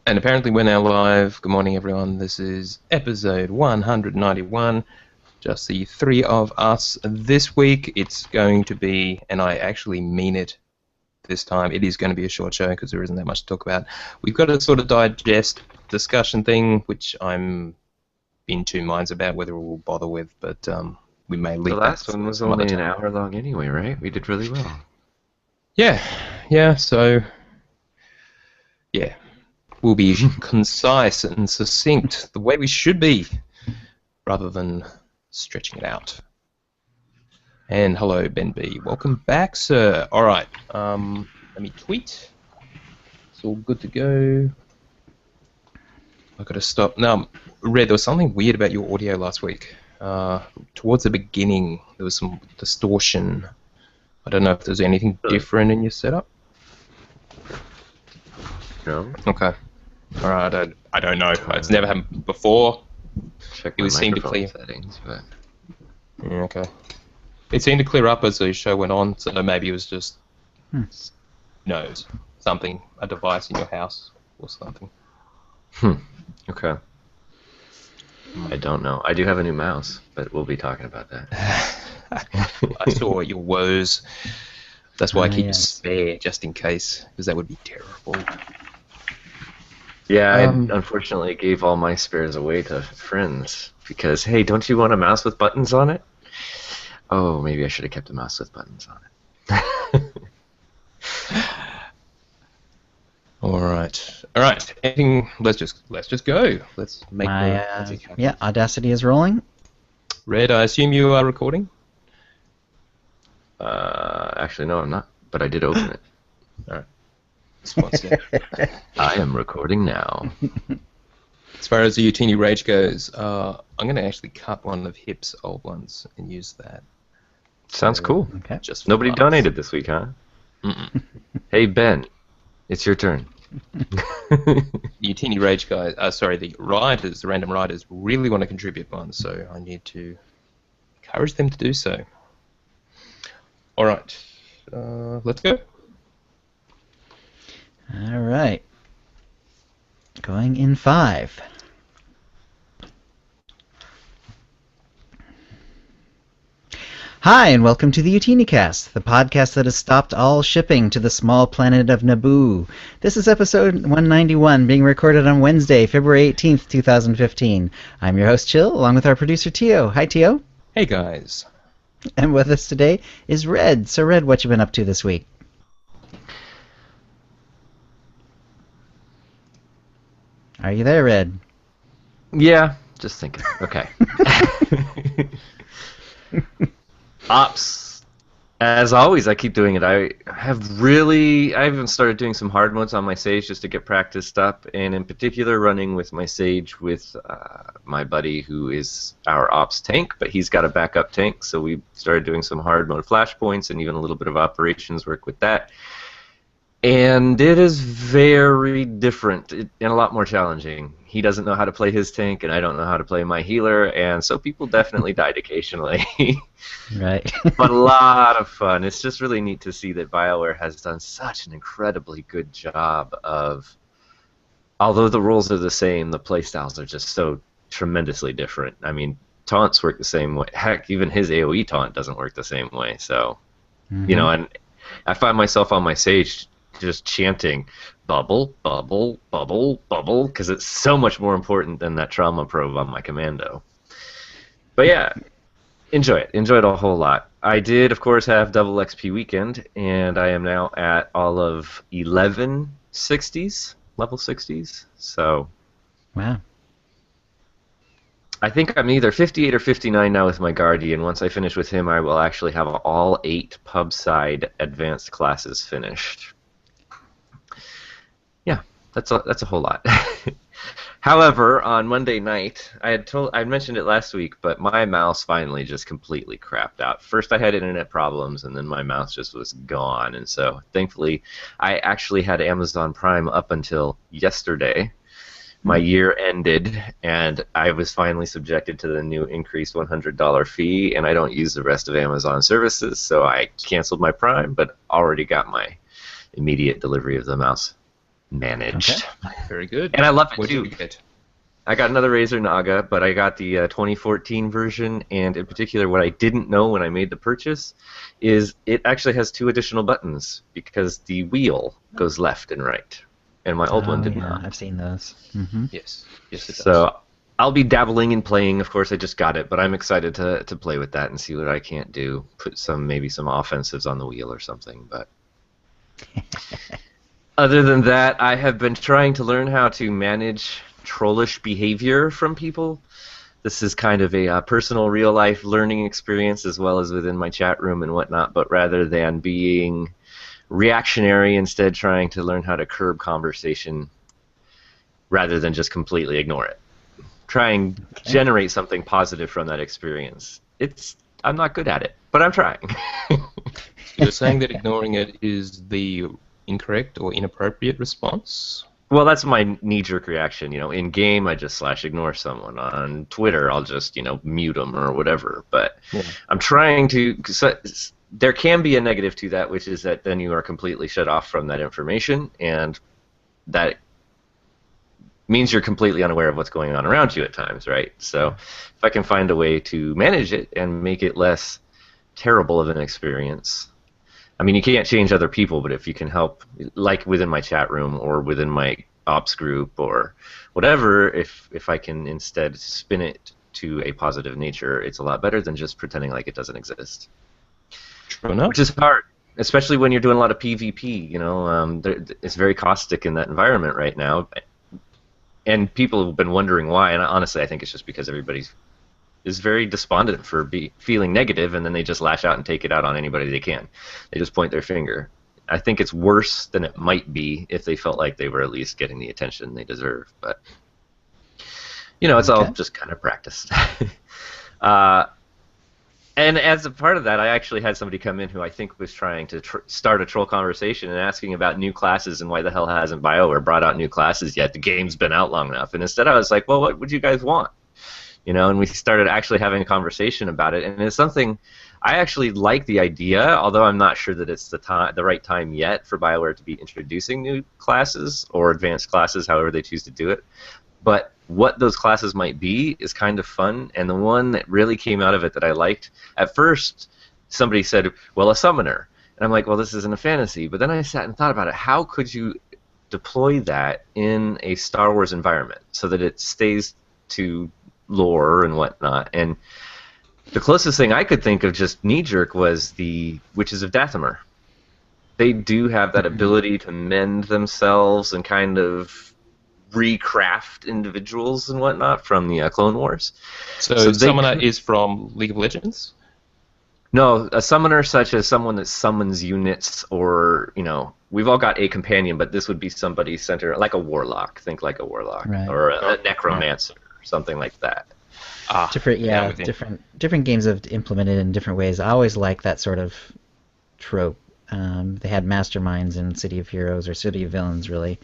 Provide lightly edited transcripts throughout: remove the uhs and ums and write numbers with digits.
And apparently we're now live. Good morning, everyone. This is episode 191. Just the three of us this week. It's going to be, and I actually mean it this time, it is going to be a short show because there isn't that much to talk about. We've got a sort of digest discussion thing, which I'm in two minds about whether we'll bother with, but we may leave The last one was only an hour long anyway, right? We did really well. Yeah, so, yeah. We'll be concise and succinct, the way we should be, rather than stretching it out. And hello, Ben B. Welcome back, sir. All right, let me tweet. It's all good to go. I've got to stop. Now, Red, there was something weird about your audio last week. Towards the beginning, there was some distortion. I don't know if there's anything different in your setup. No. Okay. All right. I don't know. It's never happened before. Check It my seemed to microphone clear. settings, but Yeah, okay. It seemed to clear up as the show went on, so maybe it was just something, a device in your house or something. okay. I don't know. I do have a new mouse, but we'll be talking about that. I saw your woes. That's why I keep yes. a spare, just in case, because that would be terrible. Yeah, I unfortunately gave all my spares away to friends because, hey, don't you want a mouse with buttons on it? Oh, maybe I should have kept a mouse with buttons on it. All right. Anything? Let's just go. Let's make the magic happen. Yeah, Audacity is rolling. Red, I assume you are recording. Actually, no, I'm not, but I did open it. All right. Sponsor. I am recording now. As far as the Utini Rage goes, I'm going to actually cut one of Hip's old ones and use that. Sounds cool. Okay. Just for Nobody laughs. donated this week, huh? Mm-mm. Hey, Ben, it's your turn. The Utini Rage guys, the writers, the random writers, really want to contribute one, so I need to encourage them to do so. All right. Let's go. All right. Going in 5. Hi, and welcome to the OotiniCast, the podcast that has stopped all shipping to the small planet of Naboo. This is episode 191, being recorded on Wednesday, February 18th, 2015. I'm your host, Chill, along with our producer, Tio. Hi, Tio. Hey, guys. And with us today is Red. So, Red, what you been up to this week? Are you there, Red? Yeah, just thinking. Okay. Ops. As always, I keep doing it. I even started doing some hard modes on my Sage just to get practiced up, and in particular running with my Sage with my buddy who is our Ops tank, but he's got a backup tank, so we started doing some hard mode flashpoints and even a little bit of operations work with that. And it is very different and a lot more challenging. He doesn't know how to play his tank, and I don't know how to play my healer, and so people definitely died occasionally. Right. But a lot of fun. It's just really neat to see that BioWare has done such an incredibly good job of, although the rules are the same, the playstyles are just so tremendously different. I mean, taunts work the same way. Heck, even his AoE taunt doesn't work the same way. So, you know, and I find myself on my Sage just chanting bubble, bubble, bubble, bubble, because it's so much more important than that trauma probe on my commando. But yeah, enjoy it a whole lot. I did, of course, have double XP weekend, and I am now at all of 11 60s, level 60s. So, Wow. I think I'm either 58 or 59 now with my Guardian. Once I finish with him, I will actually have all 8 pub side advanced classes finished. Yeah, that's a whole lot. However, on Monday night, I mentioned it last week, but my mouse finally just completely crapped out. First I had internet problems, and then my mouse just was gone. And so, thankfully, I actually had Amazon Prime up until yesterday. My year ended, and I was finally subjected to the new increased $100 fee, and I don't use the rest of Amazon services, so I canceled my Prime, but already got my immediate delivery of the mouse. managed. Okay. Very good. And I love it What did too. you get? I got another Razer Naga, but I got the 2014 version, and in particular, what I didn't know when I made the purchase is it actually has 2 additional buttons because the wheel goes left and right, and my old one did yeah, not. I've seen those. Mm-hmm. Yes. Yes, it does. So I'll be dabbling in playing. Of course, I just got it, but I'm excited to play with that and see what I can't do. Put maybe some offensives on the wheel or something, but. Other than that, I have been trying to learn how to manage trollish behavior from people. This is kind of a personal, real-life learning experience as well as within my chat room and whatnot, but rather than being reactionary, instead trying to learn how to curb conversation rather than just completely ignore it. Try and generate something positive from that experience. I'm not good at it, but I'm trying. You're saying that ignoring it is the incorrect or inappropriate response? Well, that's my knee-jerk reaction. In game, I just /ignore someone. On Twitter, I'll just mute them or whatever. But Yeah. I'm trying to. There can be a negative to that, which is that then you are completely shut off from that information, and that means you're completely unaware of what's going on around you at times, right? So if I can find a way to manage it and make it less terrible of an experience. I mean, you can't change other people, but if you can help, like within my chat room or within my ops group or whatever, if I can instead spin it to a positive nature, it's a lot better than just pretending like it doesn't exist. True enough. Which is hard, especially when you're doing a lot of PvP. It's very caustic in that environment right now. And people have been wondering why, and honestly, I think it's just because everybody is very despondent for feeling negative, and then they just lash out and take it out on anybody they can. They just point their finger. I think it's worse than it might be if they felt like they were at least getting the attention they deserve. But, it's all just kind of practice. And as a part of that, I actually had somebody come in who I think was trying to start a troll conversation and asking about new classes and why the hell hasn't BioWare brought out new classes yet. The game's been out long enough. And instead I was like, well, what would you guys want? And we started actually having a conversation about it. And it's something I actually like the idea, although I'm not sure that it's the right time yet for BioWare to be introducing new classes or advanced classes, however they choose to do it. But what those classes might be is kind of fun, and the one that really came out of it that I liked, at first somebody said, well, a summoner. And I'm like, well, this isn't a fantasy. But then I sat and thought about it. How could you deploy that in a Star Wars environment so that it stays to lore and whatnot? And the closest thing I could think of just knee-jerk was the Witches of Dathomir. They do have that ability to mend themselves and kind of recraft individuals and whatnot from the Clone Wars. So summoner is from League of Legends? No, a summoner such as someone that summons units, or we've all got a companion, but this would be somebody centered like a warlock. Think like a warlock, Right. or a necromancer, or something like that. Different games have implemented it in different ways. I always like that sort of trope. They had masterminds in City of Heroes or City of Villains, really.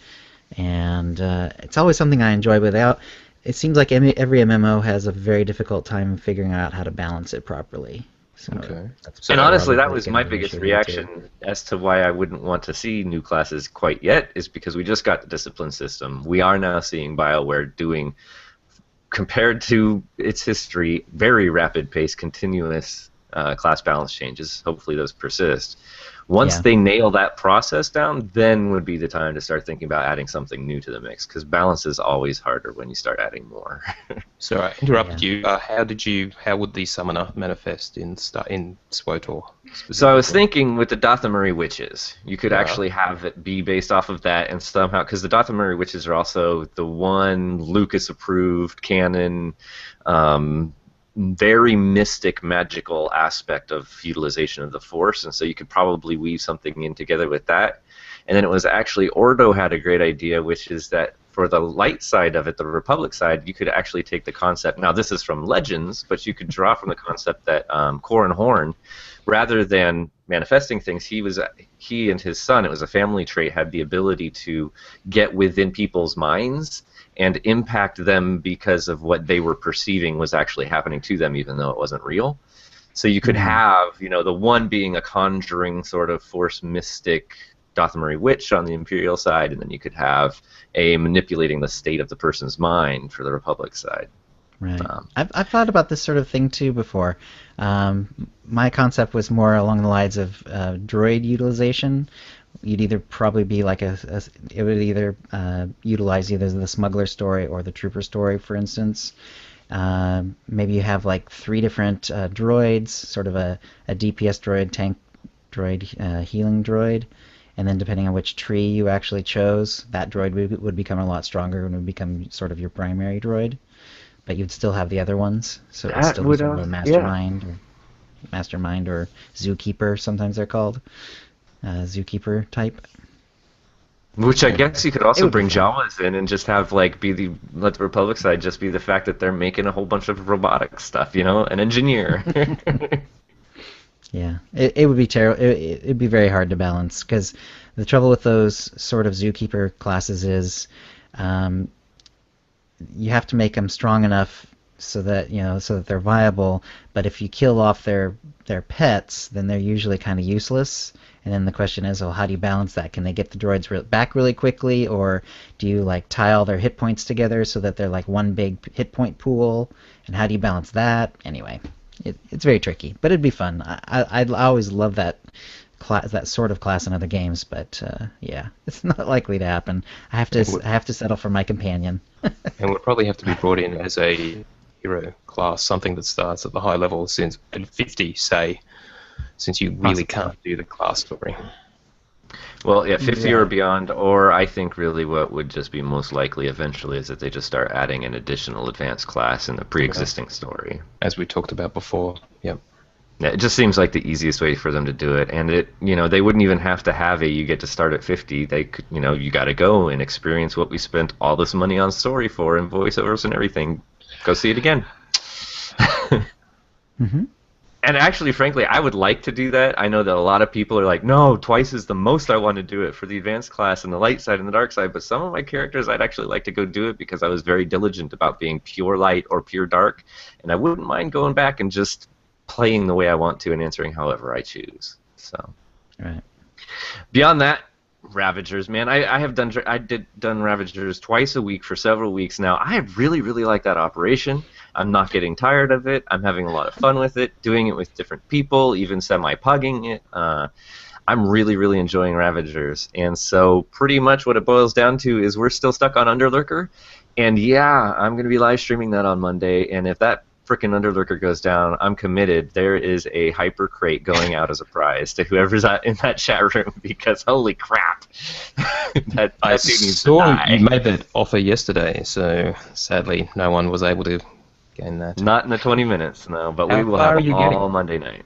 And it's always something I enjoy, but it seems like every MMO has a very difficult time figuring out how to balance it properly. So Okay. And honestly, that was my biggest reaction as to why I wouldn't want to see new classes quite yet, is because we just got the discipline system. We are now seeing BioWare doing, compared to its history, very rapid pace, continuous class balance changes. Hopefully those persist. Once they nail that process down, then would be the time to start thinking about adding something new to the mix, because balance is always harder when you start adding more. So I interrupted you. How would the summoner manifest in SWTOR? So I was thinking with the Dathomiri Witches, you could actually have it be based off of that, and somehow, because the Dathomiri Witches are also the one Lucas-approved canon, very mystic, magical aspect of utilization of the Force, and so you could probably weave something in together with that. And then it was actually Ordo had a great idea, which is that for the light side of it, the Republic side, you could actually take the concept. Now this is from Legends, but you could draw from the concept that Corran Horn, rather than manifesting things, he and his son, it was a family trait, had the ability to get within people's minds and impact them because of what they were perceiving was actually happening to them, even though it wasn't real. So you could have, the one being a conjuring sort of Force mystic Dothamari Witch on the Imperial side, and then you could have a manipulating the state of the person's mind for the Republic side. Right. I've thought about this sort of thing too before. My concept was more along the lines of droid utilization. You'd either probably be like it would either utilize either the smuggler story or the trooper story, for instance. Maybe you have like 3 different droids, sort of a DPS droid, tank droid, healing droid, and then depending on which tree you actually chose, that droid would become a lot stronger and would become sort of your primary droid. But you'd still have the other ones, so it would still be sort of a mastermind or zookeeper. Sometimes they're called zookeeper type. Which I guess you could also bring Jawas in and just have let the Republic side just be the fact that they're making a whole bunch of robotic stuff, an engineer. Yeah, it would be terrible. It'd be very hard to balance, because the trouble with those sort of zookeeper classes is you have to make them strong enough so that they're viable. But if you kill off their pets, then they're usually kind of useless. And then the question is, well, how do you balance that? Can they get the droids back really quickly, or do you tie all their hit points together so that they're like one big hit point pool? And how do you balance that? Anyway, it's very tricky, but it'd be fun. I always love that sort of class in other games, but yeah, it's not likely to happen. I have to settle for my companion. And would probably have to be brought in as a hero class, something that starts at the high level, since at 50, say, since you really can't do the class story. Well, yeah, 50 or beyond, or I think really what would just be most likely eventually is that they just start adding an additional advanced class in the pre-existing story. As we talked about before, yep. Yeah, it just seems like the easiest way for them to do it, and they wouldn't even have to have you get to start at 50. They could, you got to go and experience what we spent all this money on story for and voiceovers and everything. Go see it again. Mm-hmm. And actually, frankly, I would like to do that. I know that a lot of people are like, no, twice is the most I want to do it for the advanced class and the light side and the dark side. But some of my characters, I'd actually like to go do it because I was very diligent about being pure light or pure dark. And I wouldn't mind going back and just playing the way I want to and answering however I choose. So, right. Beyond that, Ravagers, man, I done Ravagers twice a week for several weeks now. I really, really like that operation. I'm not getting tired of it. I'm having a lot of fun with it, doing it with different people, even semi-pugging it. I'm really, really enjoying Ravagers. And so pretty much what it boils down to is we're still stuck on Underlurker. And yeah, I'm going to be live streaming that on Monday. And if that frickin' Underlurker goes down, I'm committed. There is a hyper crate going out as a prize to whoever's in that chat room, because holy crap, that I dude needs to saw die. you made that offer yesterday, so sadly no one was able to gain that. Not in the 20 minutes, no, but How we will far have are you all getting? Monday night.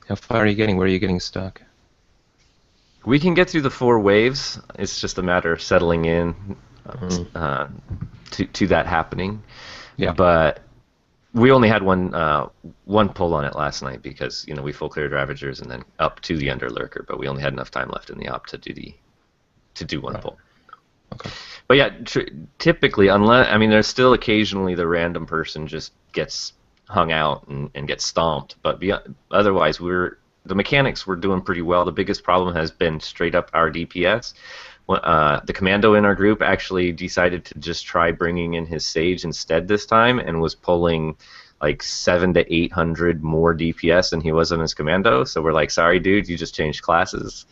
How far are you getting? Where are you getting stuck? We can get through the 4 waves. It's just a matter of settling in to that happening. Yeah. But we only had one pull on it last night because we full cleared Ravagers and then up to the Underlurker, but we only had enough time left in the op to do one pull. Okay. But yeah, typically, there's still occasionally the random person just gets hung out and gets stomped, but otherwise the mechanics we're doing pretty well. The biggest problem has been straight up our DPS. The commando in our group actually decided to just try bringing in his Sage instead this time, and was pulling like 700 to 800 more DPS than he was on his commando. So we're like, sorry, dude, you just changed classes.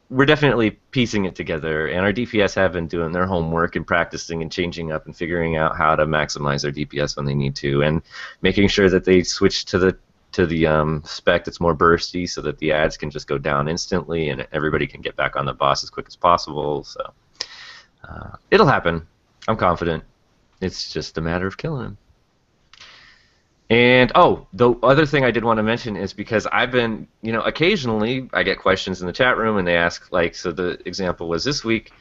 We're definitely piecing it together, and our DPS have been doing their homework and practicing and changing up and figuring out how to maximize their DPS when they need to, and making sure that they switch to the spec that's more bursty so that the ads can just go down instantly and everybody can get back on the boss as quick as possible. So it'll happen. I'm confident. It's just a matter of killing him. And, the other thing I did want to mention is because I've been, occasionally I get questions in the chat room and they ask, so the example was this week,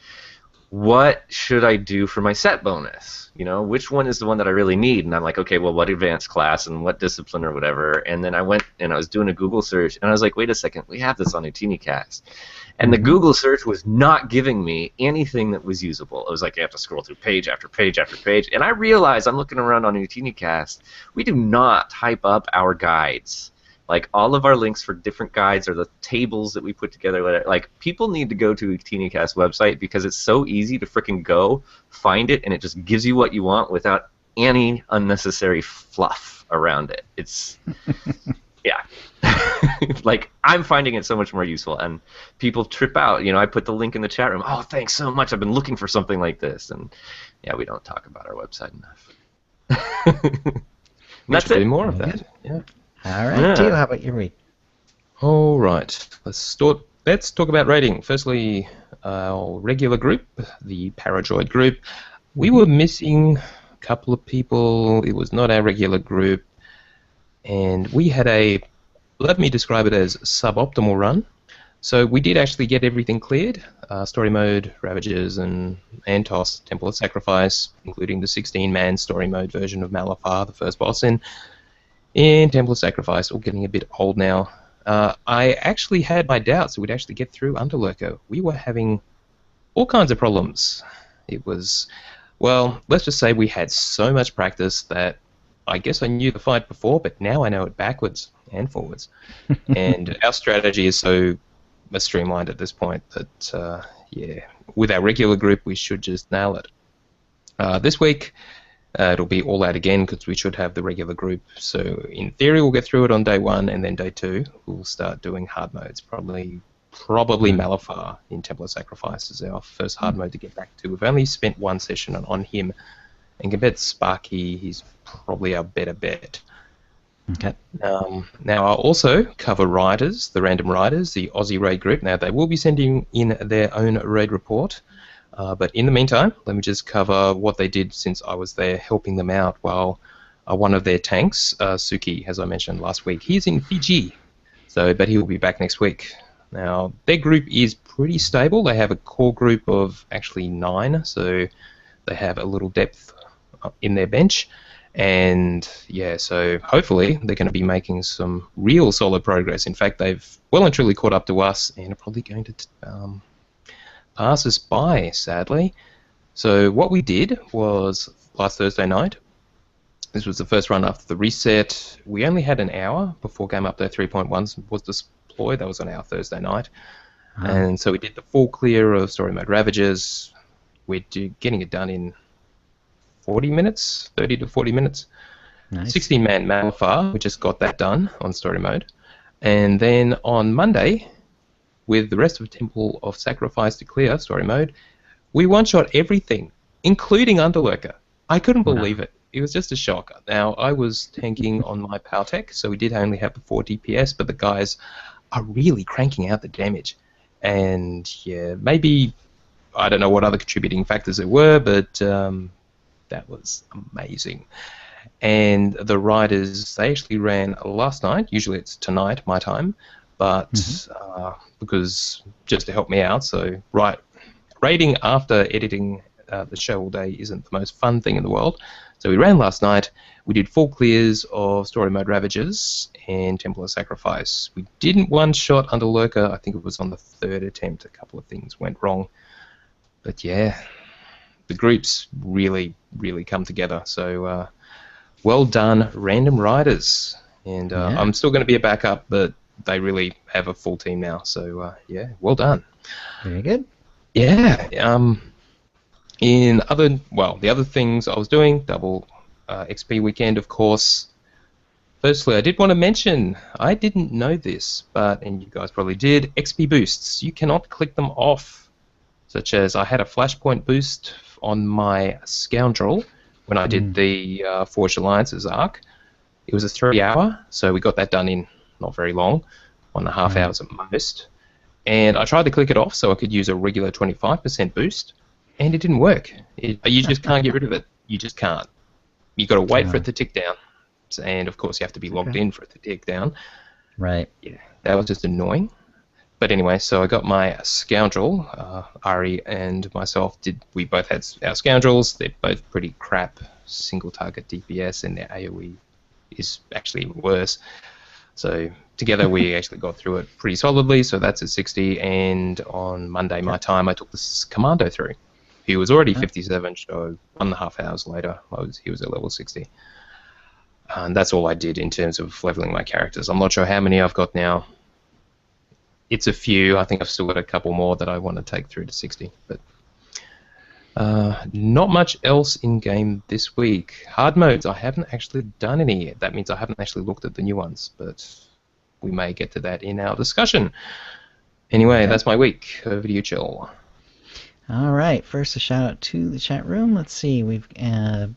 what should I do for my set bonus? Which one is the one that I really need? And I'm like, okay, well, what advanced class and what discipline or whatever? And then I went and I was doing a Google search and I was like, wait a second, we have this on OotiniCast. And the Google search was not giving me anything that was usable. It was like you have to scroll through page after page after page. And I realized, I'm looking around on OotiniCast, we do not type up our guides Like, all of our links for different guides or the tables that we put together, whatever, like, people need to go to OotiniCast website because it's so easy to freaking go, find it, and it just gives you what you want without any unnecessary fluff around it. It's, yeah. Like, I'm finding it so much more useful, and people trip out. You know, I put the link in the chat room. Oh, thanks so much. I've been looking for something like this. And, yeah, we don't talk about our website enough. That's it. Do more of that. Yeah. All right, Yeah. Gio, how about your week? All right. Let's talk about rating. Firstly, our regular group, the Paradroid group. We were missing a couple of people. It was not our regular group, and we had let me describe it as suboptimal run. So we did actually get everything cleared. Story mode, Ravages, and Antos, Temple of Sacrifice, including the 16-man story mode version of Malafar, the first boss in Temple of Sacrifice, all getting a bit old now. I actually had my doubts that we'd actually get through Underlurker. We were having all kinds of problems. It was, well, let's just say we had so much practice that I guess I knew the fight before, but now I know it backwards and forwards. And our strategy is so streamlined at this point that, yeah, with our regular group, we should just nail it. This week, it'll be all out again because we should have the regular group. So in theory, we'll get through it on day 1, and then day 2, we'll start doing hard modes. Probably Malafar in Temple of Sacrifice is our first hard mode to get back to. We've only spent 1 session on him, and compared to Sparky, he's probably our better bet. Okay. Now, I'll also cover Riders, the random Riders, the Aussie raid group. Now, they will be sending in their own raid report. But in the meantime, let me just cover what they did since I was there helping them out while one of their tanks, Suki, as I mentioned last week, he's in Fiji, but he will be back next week. Now, their group is pretty stable. They have a core group of actually 9, so they have a little depth in their bench. And, yeah, so hopefully they're going to be making some real solid progress. In fact, they've well and truly caught up to us and are probably going to pass us by, sadly. So what we did was last Thursday night, this was the first run after the reset. We only had an hour before Game Update 3.1 was deployed. That was on our Thursday night. And so we did the full clear of Story Mode Ravages. We're getting it done in 40 minutes, 30 to 40 minutes. Nice. 16-man Malafar, we just got that done on Story Mode. And then on Monday, with the rest of Temple of Sacrifice to clear Story Mode, we one-shot everything, including Underlurker. I couldn't believe it. It was just a shock. Now, I was tanking on my power tech, so we did only have the 4 DPS, but the guys are really cranking out the damage. And, yeah, maybe, I don't know what other contributing factors there were, but that was amazing. And the Riders, they actually ran last night. Usually it's tonight, my time. But because just to help me out, so raiding after editing the show all day isn't the most fun thing in the world. So we ran last night. We did full clears of Story Mode Ravages and Temple of Sacrifice. We didn't one-shot Underlurker. I think it was on the 3rd attempt. A couple of things went wrong. But yeah, the groups really, really come together. So well done, Random Riders. And I'm still going to be a backup, but they really have a full team now. So yeah, well done. Very good. Yeah. The other things I was doing, double XP weekend, of course. Firstly, I did want to mention, I didn't know this, and you guys probably did, XP boosts. You cannot click them off, such as I had a flashpoint boost on my Scoundrel when I did the Forged Alliances arc. It was a 3-hour, so we got that done in not very long, 1.5 hours at most. And I tried to click it off so I could use a regular 25% boost, and it didn't work. You just can't get rid of it. You just can't. You've got to wait for it to tick down. And, of course, you have to be logged in for it to tick down. Right. Yeah, that was just annoying. But anyway, so I got my Scoundrel. Ari and myself we both had our Scoundrels. They're both pretty crap single-target DPS, and their AoE is actually worse. So together we actually got through it pretty solidly, so that's at 60, and on Monday my time I took this Commando through. He was already 57, so 1.5 hours later he was at level 60. And that's all I did in terms of leveling my characters. I'm not sure how many I've got now. It's a few. I think I've still got a couple more that I want to take through to 60. But not much else in game this week. Hard modes, I haven't actually done any yet. That means I haven't actually looked at the new ones, but we may get to that in our discussion. Anyway, Okay. That's my week. Over to you, Chill. All right. First, a shout out to the chat room. Let's see. We've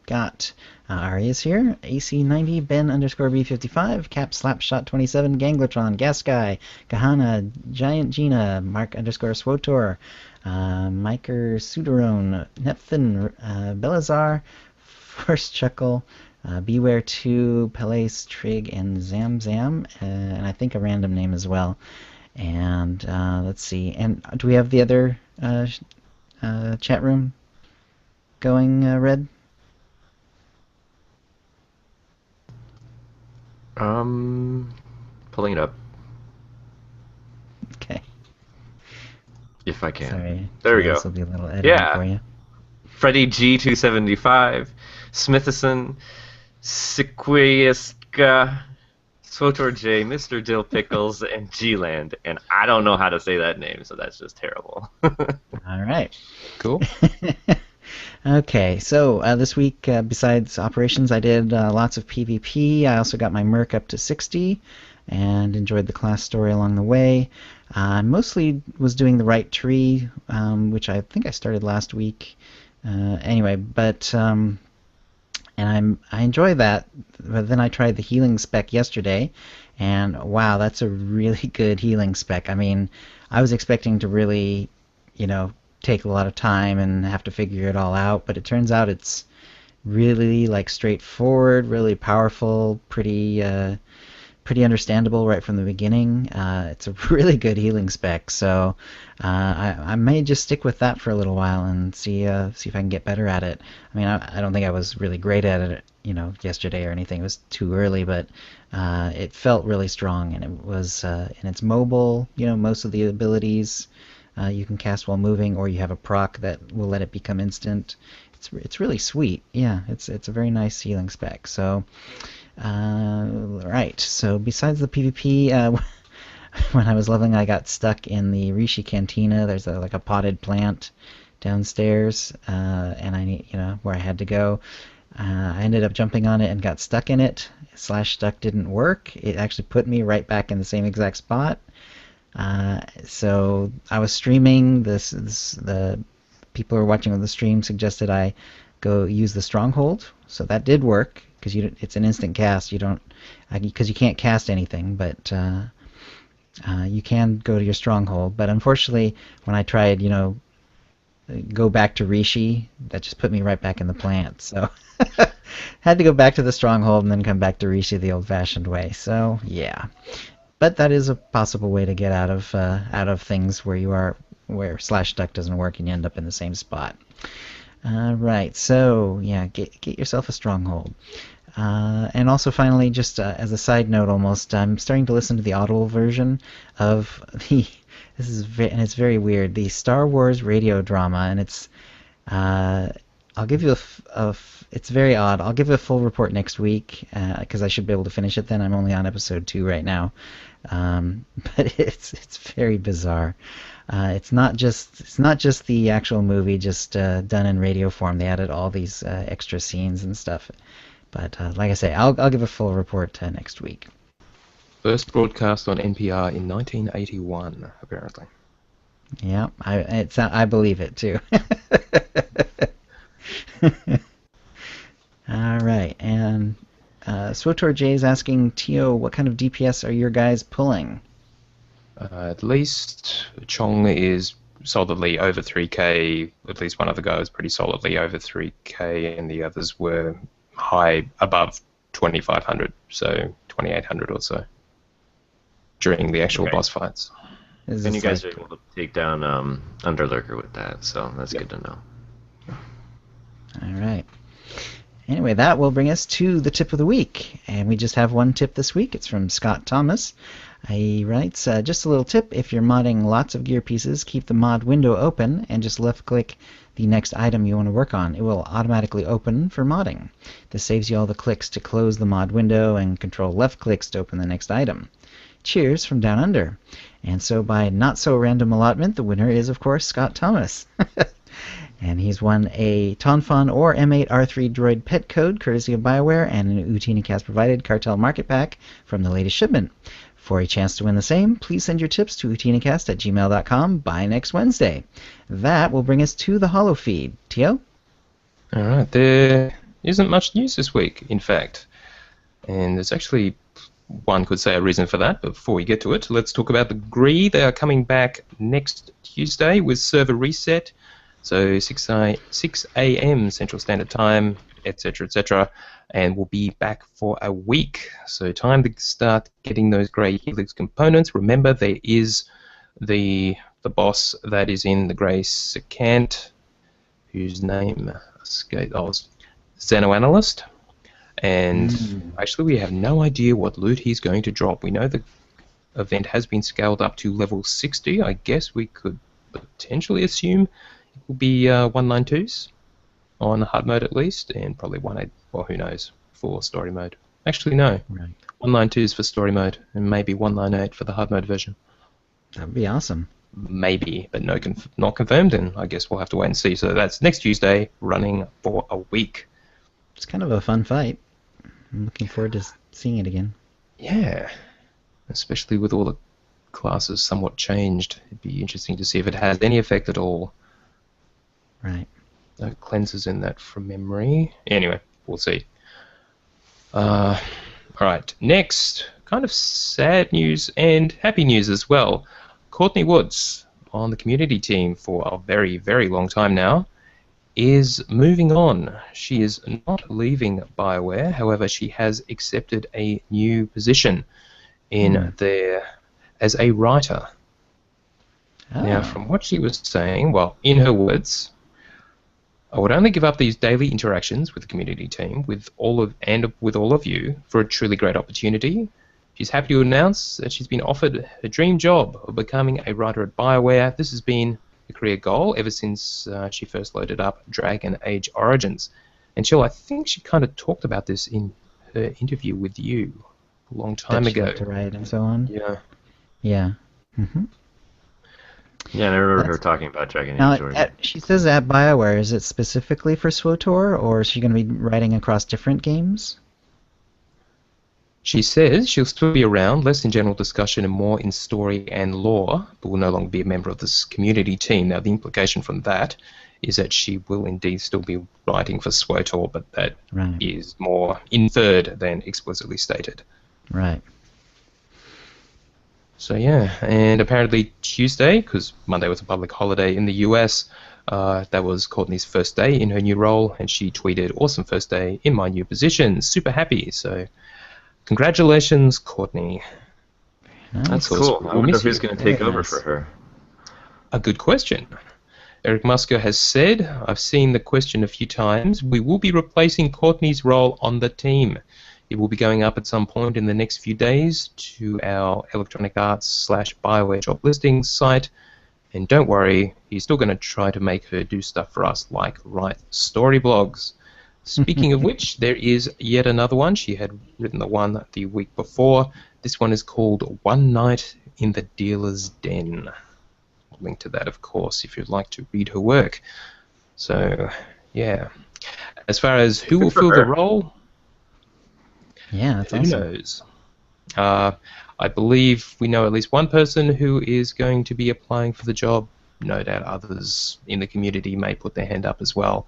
got Aria's here. AC90, Ben_B55, Cap Slapshot27, Ganglertron, Gasguy, Kahana, Giant Gina, Mark_Swotor, Miker Suderone, Nepthin, Belazar, First Chuckle, Beware2, Pele's Trig, and Zamzam, and I think a random name as well. And let's see. And do we have the other chat room going, Red? Pulling it up. Okay. If I can. Sorry. There we go. This will be a little editing Yeah. for you. Freddie G275, Smithison, Sequoiaska, Swotor J, Mr. Dill Pickles, and G-Land. And I don't know how to say that name, so that's just terrible. All right. Cool. Okay, so this week, besides operations, I did lots of PvP. I also got my Merc up to 60 and enjoyed the class story along the way. I mostly was doing the right tree, which I think I started last week. Anyway, but and I enjoy that. But then I tried the healing spec yesterday, and wow, that's a really good healing spec. I mean, I was expecting to really, take a lot of time and have to figure it all out, but it turns out it's really straightforward, really powerful, pretty understandable right from the beginning. It's a really good healing spec, so I may just stick with that for a little while and see if I can get better at it. I mean, I don't think I was really great at it, yesterday or anything. It was too early, but it felt really strong, and it was and it's mobile. Most of the abilities you can cast while moving, or you have a proc that will let it become instant. It's really sweet. Yeah, it's a very nice healing spec. So. Right, so besides the PvP, when I was leveling, I got stuck in the Rishi Cantina. There's a potted plant downstairs, and I need, where I had to go. I ended up jumping on it and got stuck in it. /stuck didn't work. It actually put me right back in the same exact spot. So I was streaming. The people who were watching on the stream suggested I go use the stronghold. So that did work. Because it's an instant cast, because you can't cast anything, but you can go to your stronghold. But unfortunately, when I tried, go back to Rishi, that just put me right back in the plant. So had to go back to the stronghold and then come back to Rishi the old-fashioned way. So yeah, but that is a possible way to get out of things where /stuck doesn't work and you end up in the same spot. Right, so yeah, get yourself a stronghold. And also, finally, just as a side note, almost, I'm starting to listen to the audible version of and it's very weird, the Star Wars radio drama, and it's I'll give you it's very odd. I'll give you a full report next week because I should be able to finish it then. I'm only on episode 2 right now, but it's very bizarre. It's not just the actual movie, just done in radio form. They added all these extra scenes and stuff. But like I say, I'll give a full report next week. First broadcast on NPR in 1981, apparently. Yeah, I believe it too. All right, and Swotor J is asking Tio, what kind of DPS are your guys pulling? At least Chong is solidly over 3k. At least one of the guys pretty solidly over 3k, and the others were high above 2500, so 2800 or so during the actual boss fights. And you guys are able to take down Underlurker with that, so that's good to know. All right. Anyway, that will bring us to the tip of the week, and we just have one tip this week. It's from Scott Thomas. He writes, just a little tip, if you're modding lots of gear pieces, keep the mod window open and just left-click the next item you want to work on. It will automatically open for modding. This saves you all the clicks to close the mod window and control left clicks to open the next item. Cheers from Down Under. And so by not so random allotment, the winner is, of course, Scott Thomas. And he's won a Tonfon or M8R3 droid pet code courtesy of BioWare and an OotiniCast provided Cartel Market Pack from the latest shipment. For a chance to win the same, please send your tips to OotiniCast@gmail.com by next Wednesday. That will bring us to the Holo feed. Tio? All right, there isn't much news this week, in fact. And there's actually, one could say, a reason for that, but before we get to it, let's talk about the GREE. They are coming back next Tuesday with server reset. So 6 a.m. Central Standard Time, etc., and we'll be back for a week. So time to start getting those Grey Helix components. Remember, there is the boss that is in the Grey Secant, whose name escaped. I was Xenoanalyst, and actually we have no idea what loot he's going to drop. We know the event has been scaled up to level 60. I guess we could potentially assume will be 192s on hard mode at least, and probably 18, or who knows, for story mode. Actually, no. Right. 192s for story mode, and maybe 198 for the hard mode version. That would be awesome. Maybe, but no, not confirmed, and I guess we'll have to wait and see. So that's next Tuesday, running for a week. It's kind of a fun fight. I'm looking forward to seeing it again. Yeah, especially with all the classes somewhat changed. It'd be interesting to see if it has any effect at all. Right. No cleanses in that from memory. Anyway, we'll see. Alright, next, kind of sad news and happy news as well. Courtney Woods, on the community team for a very, very long time now, is moving on. She is not leaving BioWare, however, she has accepted a new position in there as a writer. Now, from what she was saying, well, in her words, I would only give up these daily interactions with the community team, with all of you, for a truly great opportunity. She's happy to announce that she's been offered her dream job of becoming a writer at BioWare. This has been a career goal ever since she first loaded up Dragon Age Origins. And Jill, I think she kind of talked about this in her interview with you a long time ago. To write and so on. Yeah. Yeah. Mm-hmm. Yeah, I remember her talking about Dragon Age Now, Origins. she says at BioWare, is it specifically for SWTOR, or is she going to be writing across different games? She says she'll still be around, less in general discussion and more in story and lore, but will no longer be a member of this community team. Now, the implication from that is that she will indeed still be writing for SWTOR, but that is more inferred than explicitly stated. Right. So yeah, and apparently Tuesday, because Monday was a public holiday in the US, that was Courtney's first day in her new role, and she tweeted, "Awesome first day in my new position, super happy." So congratulations, Courtney. That's cool. I wonder who's going to take over for her. A good question. Eric Musker has said, "I've seen the question a few times. We will be replacing Courtney's role on the team. It will be going up at some point in the next few days to our Electronic Arts/BioWare job listings site. And don't worry, he's still going to try to make her do stuff for us, like write story blogs." Speaking of which, there is yet another one. She had written the one the week before. This one is called One Night in the Dealer's Den. I'll link to that, of course, if you'd like to read her work. So, yeah. As far as who will fill the role... Yeah, that's who awesome. knows? I believe we know at least one person who is going to be applying for the job. No doubt others in the community may put their hand up as well.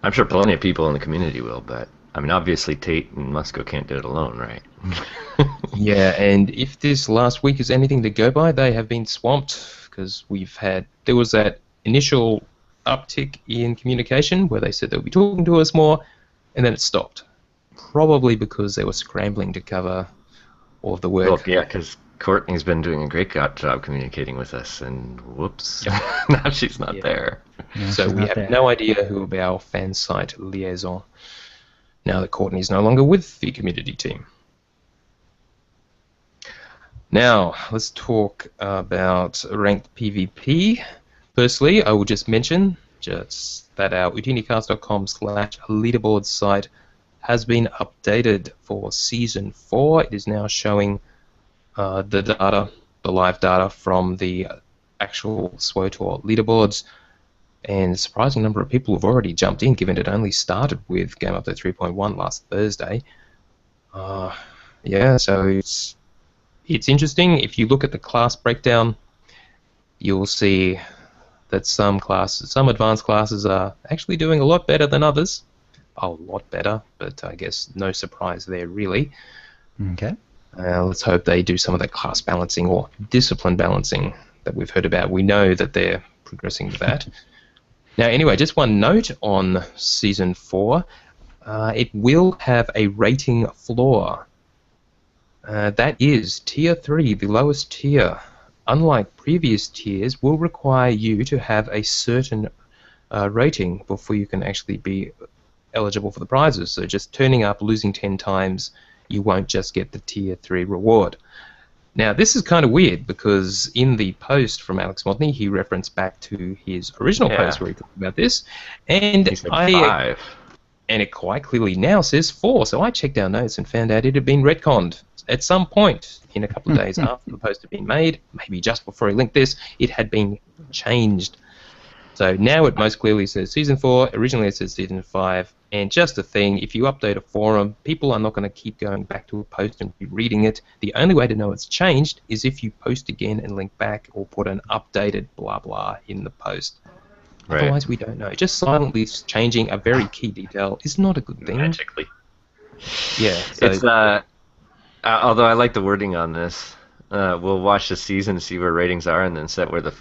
I'm sure plenty of people in the community will, but I mean, obviously Tate and Musko can't do it alone, right? Yeah, and if this last week is anything to go by, they have been swamped because there was that initial uptick in communication where they said they'll be talking to us more, and then it stopped. Probably because they were scrambling to cover all of the work. Well, yeah, because Courtney's been doing a great job communicating with us, and whoops, now she's not there. Yeah, so we have no idea who will be our fan site liaison now that Courtney's no longer with the community team. Now, let's talk about ranked PvP. Firstly, I will just mention that our OotiniCast.com/leaderboard site has been updated for Season 4. It is now showing the live data from the actual SWOTOR leaderboards, and a surprising number of people have already jumped in, given it only started with Game Update 3.1 last Thursday. Yeah, so it's interesting. If you look at the class breakdown, you'll see that some advanced classes are actually doing a lot better than others. A lot better, but I guess no surprise there, really. Okay. Let's hope they do some of that class balancing or discipline balancing that we've heard about. We know that they're progressing with that. Now, anyway, just one note on Season 4. It will have a rating floor. That is Tier 3, the lowest tier. Unlike previous tiers, will require you to have a certain rating before you can actually be eligible for the prizes. So just turning up, losing 10 times, you won't just get the Tier 3 reward. Now, this is kind of weird because in the post from Alex Modney, he referenced back to his original post where he talked about this, and He said 5. And it quite clearly now says 4. So I checked our notes and found out it had been retconned at some point in a couple of days after the post had been made, maybe just before he linked this. It had been changed. So now it most clearly says Season 4. Originally it says Season 5. And just a thing, if you update a forum, people are not going to keep going back to a post and rereading it. The only way to know it's changed is if you post again and link back or put an updated blah blah in the post. Right. Otherwise, we don't know. Just silently changing a very key detail is not a good thing. Magically. Yeah. So, It's although I like the wording on this. We'll watch the season, see where ratings are, and then set where the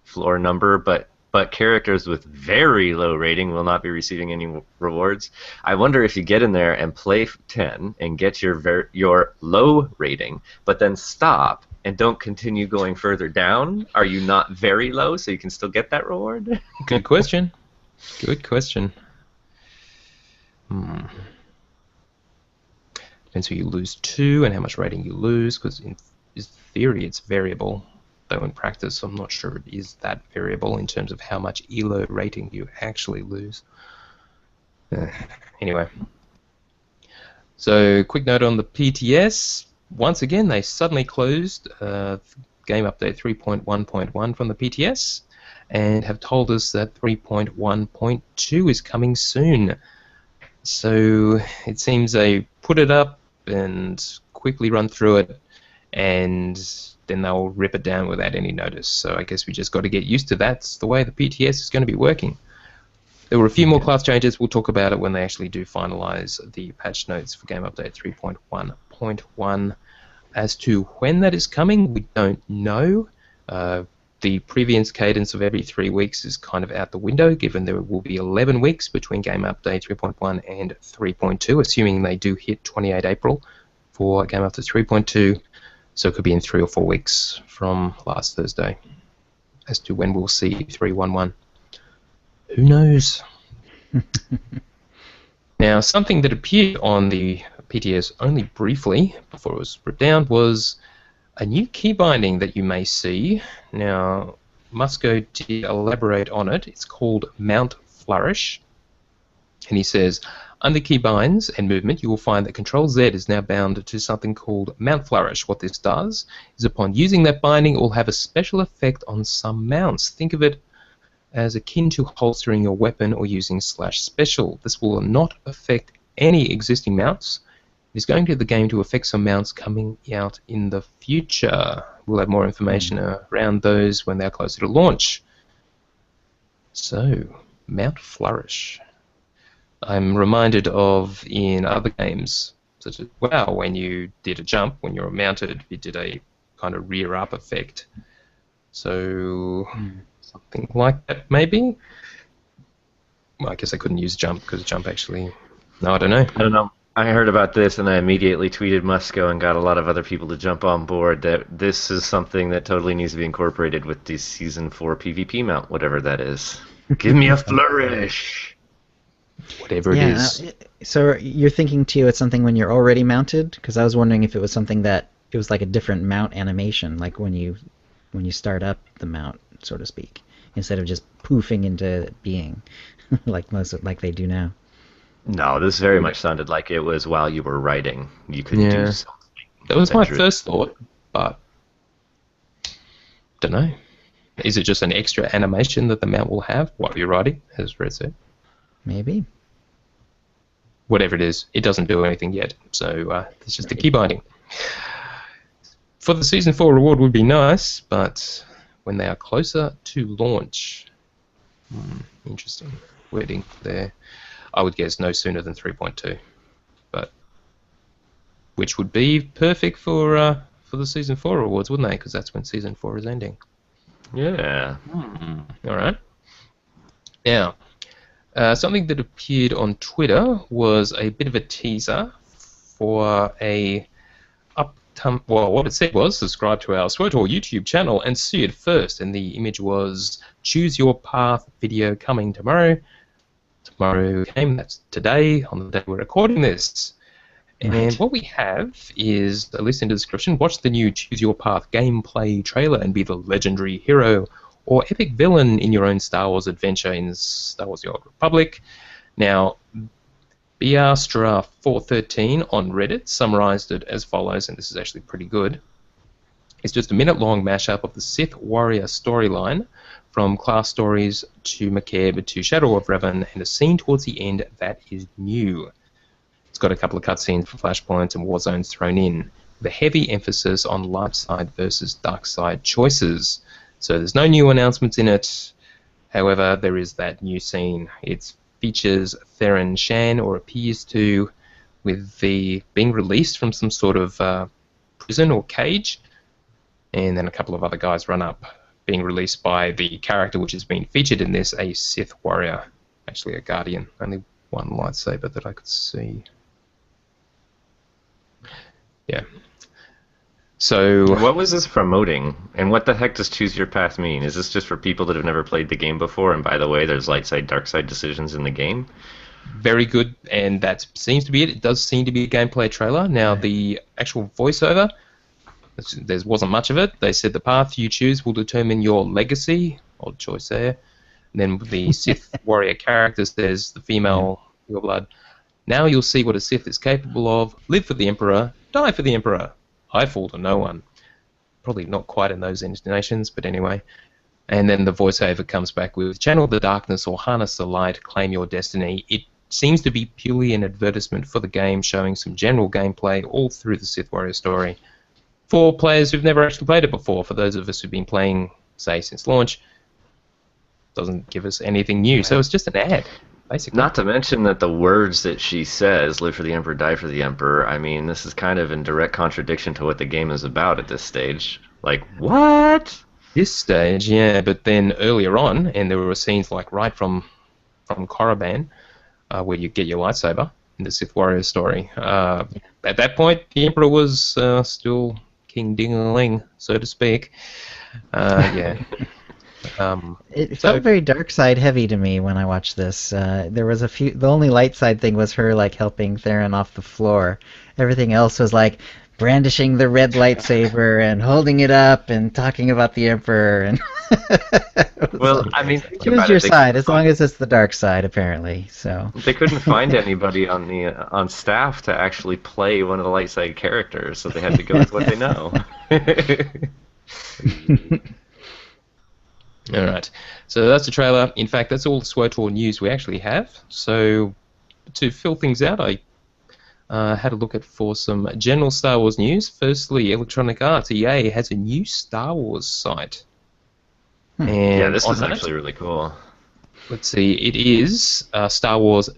floor number. But characters with very low rating will not be receiving any rewards. I wonder if you get in there and play 10 and get your low rating, but then stop and don't continue going further down. Are you not very low, so you can still get that reward? Good question. Good question. Depends who you lose to and how much rating you lose, because in theory it's variable. Though in practice, I'm not sure it is that variable in terms of how much ELO rating you actually lose. Anyway. So, quick note on the PTS. Once again, they suddenly closed Game Update 3.1.1 from the PTS and have told us that 3.1.2 is coming soon. So, it seems they put it up and quickly run through it, and then they'll rip it down without any notice. So I guess we just got to get used to that. It's the way the PTS is going to be working. There were a few more class changes. We'll talk about it when they actually do finalize the patch notes for Game Update 3.1.1. As to when that is coming, we don't know. The previous cadence of every 3 weeks is kind of out the window, given there will be 11 weeks between Game Update 3.1 and 3.2, assuming they do hit 28 April for Game Update 3.2. So it could be in 3 or 4 weeks from last Thursday. As to when we'll see 3.1.1, who knows? Now, something that appeared on the PTS only briefly before it was ripped down was a new key binding that you may see. Now, Musco did elaborate on it. It's called Mount Flourish. And he says, under key binds and movement, you will find that Control Z is now bound to something called Mount Flourish. What this does is upon using that binding, it will have a special effect on some mounts. Think of it as akin to holstering your weapon or using /special. This will not affect any existing mounts. It is going to the game to affect some mounts coming out in the future. We'll have more information around those when they're closer to launch. So, Mount Flourish. I'm reminded of in other games, such as WoW, when you did a jump, when you were mounted, it did a kind of rear up effect. So, something like that, maybe? Well, I guess I couldn't use jump because jump actually. No, I don't know. I don't know. I heard about this and I immediately tweeted Musco and got a lot of other people to jump on board that this is something that totally needs to be incorporated with the Season 4 PvP mount, whatever that is. Give me a flourish! Whatever it is. So you're thinking, Tio, it's something when you're already mounted? Because I was wondering if it was something that it was like a different mount animation, like when you start up the mount, so to speak. instead of just poofing into being like they do now. No, this very much sounded like it was while you were writing. You could do Yeah. something. That was my first thought, but don't know. Is it just an extra animation that the mount will have while you're writing, as Red said? Maybe. Whatever it is, it doesn't do anything yet, so it's just a key binding. For the Season 4 reward would be nice, but when they are closer to launch... interesting wording there. I would guess no sooner than 3.2, but which would be perfect for the Season 4 rewards, wouldn't they? Because that's when Season 4 is ending. Yeah. All right. Now, something that appeared on Twitter was a bit of a teaser for a what it said was, subscribe to our SWTOR YouTube channel and see it first. And the image was, choose your path video coming tomorrow. Tomorrow came, that's today, on the day we're recording this. And what we have is a list in the description. Watch the new Choose Your Path gameplay trailer and be the legendary hero or epic villain in your own Star Wars adventure in Star Wars The Old Republic. Now, BRstra413 on Reddit summarized it as follows, and this is actually pretty good. It's just a minute-long mashup of the Sith Warrior storyline, from class stories to Macabre to Shadow of Revan, and a scene towards the end that is new. It's got a couple of cutscenes for flashpoints and war zones thrown in, with a heavy emphasis on light side versus dark side choices. So there's no new announcements in it. However, there is that new scene. It features Theron Shan, or appears to, with the being released from some sort of prison or cage, and then a couple of other guys run up, being released by the character which has been featured in this, a Sith warrior, actually a Guardian. Only one lightsaber that I could see. Yeah. So what was this promoting, and what the heck does Choose Your Path mean? Is this just for people that have never played the game before? And by the way, there's light side, dark side decisions in the game. Very good, and that seems to be it. It does seem to be a gameplay trailer. Now, the actual voiceover, there wasn't much of it. They said the path you choose will determine your legacy. Odd choice there. And then the Sith warrior character says, the female, your blood. Now you'll see what a Sith is capable of. Live for the Emperor, die for the Emperor. I fall to no one. Probably not quite in those intonations, but anyway. And then the voiceover comes back with, channel the darkness or harness the light, claim your destiny. It seems to be purely an advertisement for the game, showing some general gameplay all through the Sith Warrior story. For players who've never actually played it before, for those of us who've been playing, say, since launch, doesn't give us anything new. So it's just an ad, basically. Not to mention that the words that she says, live for the Emperor, die for the Emperor, I mean, this is kind of in direct contradiction to what the game is about at this stage. Like, what? This stage, yeah, but then earlier on, and there were scenes like right from Korriban, where you get your lightsaber in the Sith Warrior story. At that point, the Emperor was still King Ding-a-ling, so to speak. Yeah. It felt very dark side heavy to me when I watched this. There was a few. The only light side thing was her like helping Theron off the floor. Everything else was like brandishing the red lightsaber and holding it up and talking about the Emperor. And well, I mean, choose your side as long as it's the dark side, apparently. So they couldn't find anybody on staff to actually play one of the light side characters, so they had to go with what they know. Alright, so that's the trailer. In fact, that's all the SWTOR news we actually have. So, to fill things out, I had a look for some general Star Wars news. Firstly, Electronic Arts, EA, has a new Star Wars site. And yeah, this is actually really cool. Let's see, it is starwars.ea.com.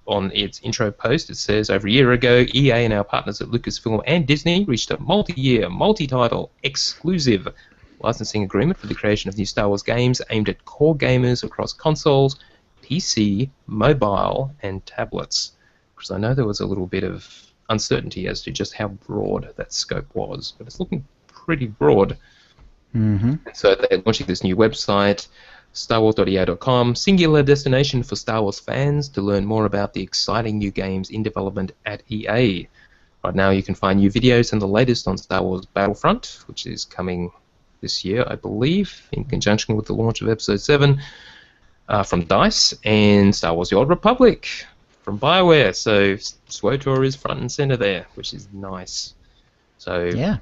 On its intro post, it says, over a year ago, EA and our partners at Lucasfilm and Disney reached a multi-year, multi-title, exclusive licensing agreement for the creation of new Star Wars games aimed at core gamers across consoles, PC, mobile, and tablets. Because I know there was a little bit of uncertainty as to just how broad that scope was, but it's looking pretty broad. Mm-hmm. So they're launching this new website, starwars.ea.com, singular destination for Star Wars fans to learn more about the exciting new games in development at EA. Right now you can find new videos and the latest on Star Wars Battlefront, which is coming this year, I believe, in conjunction with the launch of Episode 7 from DICE, and Star Wars The Old Republic from BioWare. So SWTOR is front and center there, which is nice. So Yeah.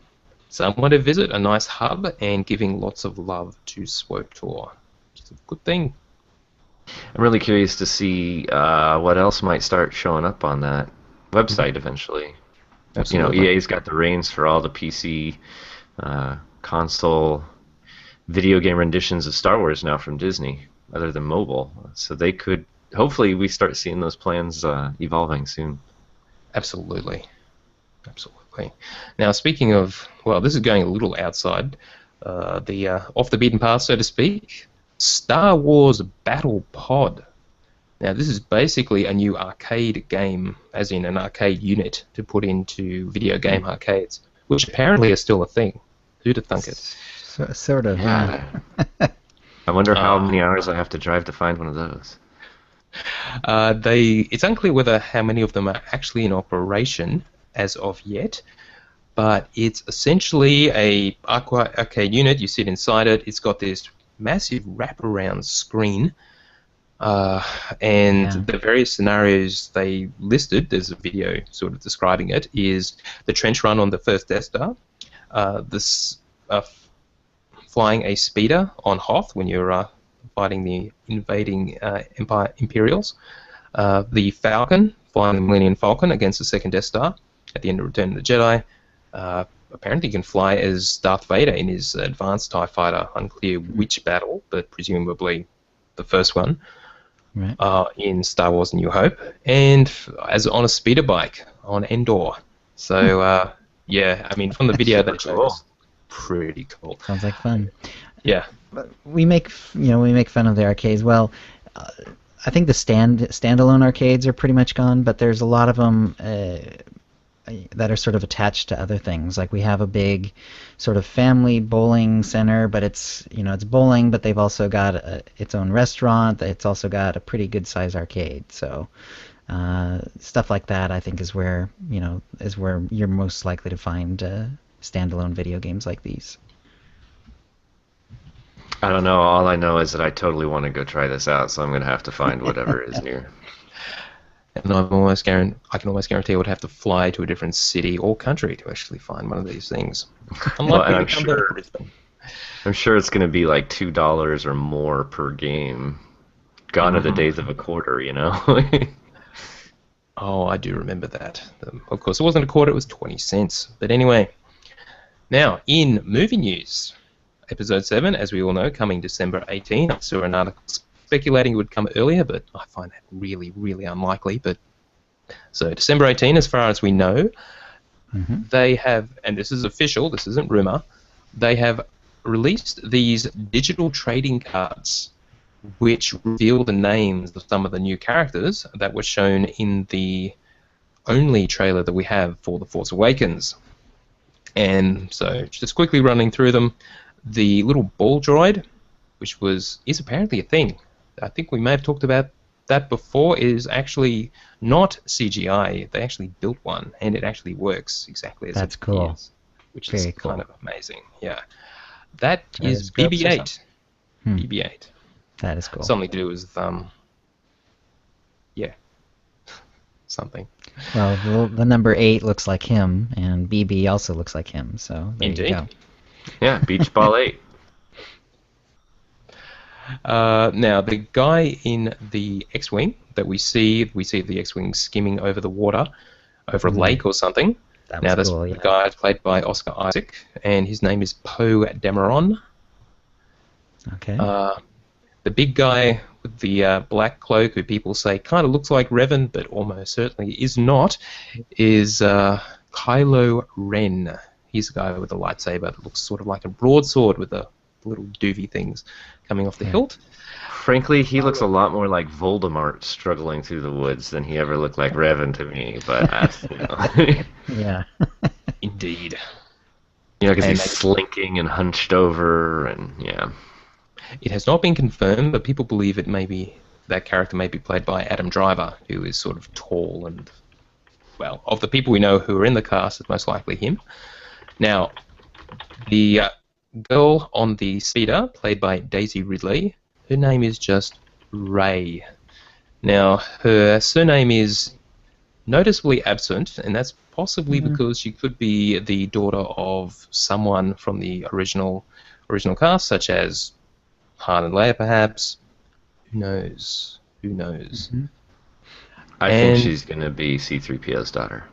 someone to visit, a nice hub, and giving lots of love to SWTOR, which is a good thing. I'm really curious to see what else might start showing up on that website eventually. Absolutely. You know, EA's got the reins for all the PC, console, video game renditions of Star Wars now from Disney, other than mobile. So they could, hopefully, we start seeing those plans evolving soon. Absolutely. Now, speaking of, well, this is going a little outside the off the beaten path, so to speak. Star Wars Battle Pod. Now, this is basically a new arcade game, as in an arcade unit to put into video game arcades, which apparently is still a thing. Who'd have thunk it? Sort of, yeah. I wonder how many hours I have to drive to find one of those. It's unclear how many of them are actually in operation as of yet, but it's essentially a arcade unit. You sit inside it. It's got this massive wraparound screen, and the various scenarios they listed, there's a video sort of describing it, is the trench run on the first Death Star, flying a speeder on Hoth when you're fighting the invading Imperials, the Falcon, flying the Millennium Falcon against the second Death Star at the end of Return of the Jedi. Apparently he can fly as Darth Vader in his advanced TIE fighter, unclear which battle, but presumably the first one, right. In Star Wars New Hope, and as on a speeder bike on Endor. So, yeah, I mean, from the video that showed us, pretty cool. Sounds like fun. Yeah. But we make fun of the arcades. Well, I think the standalone arcades are pretty much gone, but there's a lot of them that are sort of attached to other things. Like we have a big sort of family bowling center, but it's bowling, but they've also got its own restaurant. It's also got a pretty good size arcade. So stuff like that, I think, is where you're most likely to find standalone video games like these. I don't know. All I know is that I totally want to go try this out, so I'm going to have to find whatever is near. And I can almost guarantee I would have to fly to a different city or country to actually find one of these things. I'm sure it's going to be like $2 or more per game. Gone are the days of a quarter, you know? Oh, I do remember that. Of course, it wasn't a quarter, it was 20 cents. But anyway, now, in movie news, Episode 7, as we all know, coming December 18. I saw an article speculating it would come earlier, but I find that really, really unlikely. But so December 18, as far as we know, they have, and this is official, this isn't rumor, they have released these digital trading cards which reveal the names of some of the new characters that were shown in the only trailer that we have for The Force Awakens. And so just quickly running through them, the little ball droid, which is apparently a thing. I think we may have talked about that before, is actually not CGI. They actually built one, and it actually works exactly as That's it cool. is, which Very is cool. kind of amazing. Yeah, that is Gyroscopes or BB-8. BB-8. That is cool. Something to do with something. Well, the number 8 looks like him, and BB also looks like him. So there Indeed. you go. Yeah, Beach Ball 8. Now, the guy in the X-Wing that we see the X-Wing skimming over the water, over a lake or something. That's cool, the guy is played by Oscar Isaac, and his name is Poe Dameron. Okay. The big guy with the black cloak, who people say kind of looks like Revan, but almost certainly is not, is Kylo Ren. He's the guy with the lightsaber that looks sort of like a broadsword with the little doovy things coming off the hilt. Frankly, he looks a lot more like Voldemort struggling through the woods than he ever looked like Revan to me. But that's, Yeah. Indeed. because he's slinking and hunched over, and yeah. It has not been confirmed, but people believe that character may be played by Adam Driver, who is sort of tall and, well, of the people we know who are in the cast, it's most likely him. Now, the girl on the speeder, played by Daisy Ridley, her name is just Ray. Now, her surname is noticeably absent, and that's possibly because she could be the daughter of someone from the original cast, such as Han and Leia, perhaps. Who knows? Who knows? I think she's going to be C-3PO's daughter.